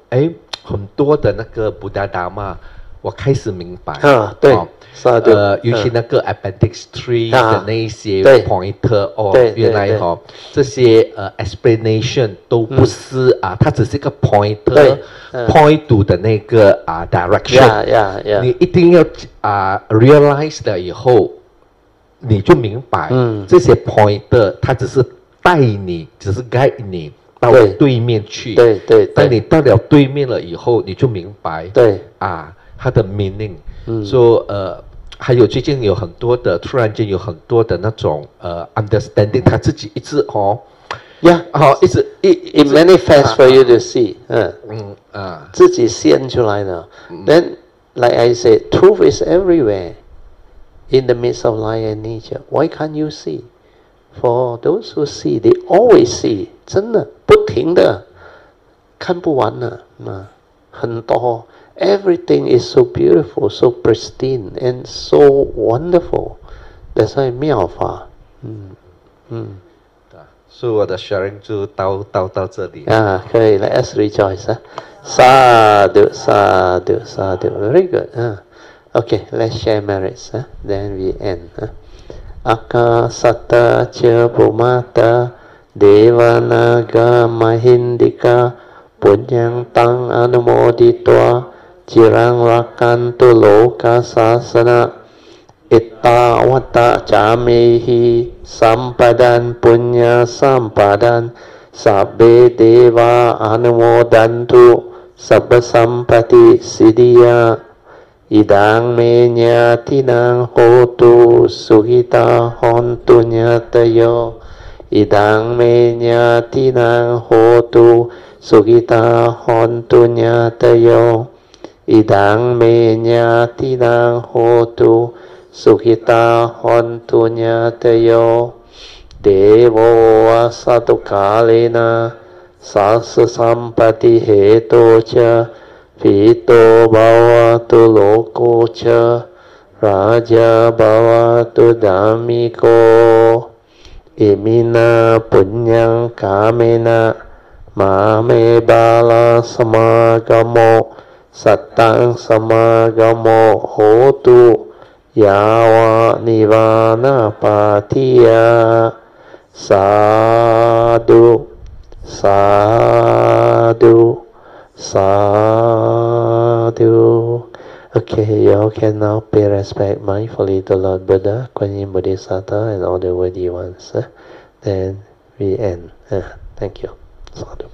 很多的那个 Buddha Dharma 我开始明白对，尤其那个 appendix 3的那一些 pointer 原来这些explanation 都不是它只是一个 pointer point to 的那个direction，你一定要realize 了以后，你就明白这些 pointer 它只是带你，只是 guide 你到对面去。对，当你到了对面了以后，你就明白它的 meaning。说还有最近有很多的，突然间有很多的那种understanding， 他自己一直一直it manifests for you to see， 自己现出来的。Then like I said, truth is everywhere in the midst of life and nature. Why can't you see? For those who see, they always see， 真的不停的看不完的很多。Everything is so beautiful, so pristine, and so wonderful. That's why 妙法。所以我的 sharing 就到这里。可以 ，Let us rejoice. Sadhu, sadhu, sadhu. Very good. Okay, let's share merits. Then we end. Akasata cha bhumata devanaga mahindika punyang tang anumoditwa Jirang rakantu loka sasana ittawata jamehi sampadan punya sampadan sabbe deva anumodantu sabba sampati siddhya idang me nyatinang hotu sugita hontu nyatayo idang me nyatinang hotu sugita hontu nyatayo Idang me nyatinang hotu sukhita hontu nyatayo Devo asatu kalena sasa sampati heto cha Pito bhavatu loko cha Raja bhavatu dhammiko Imina punyang kamena Mame bala samagamo Sattang samagamo hotu yava nivana patiya. Sadhu, sadhu, sadhu. Okay, you all can now pay respect mindfully to Lord Buddha, Kuan Yin Bodhisattva, and all the worthy ones. Then we end. Thank you. Sadhu.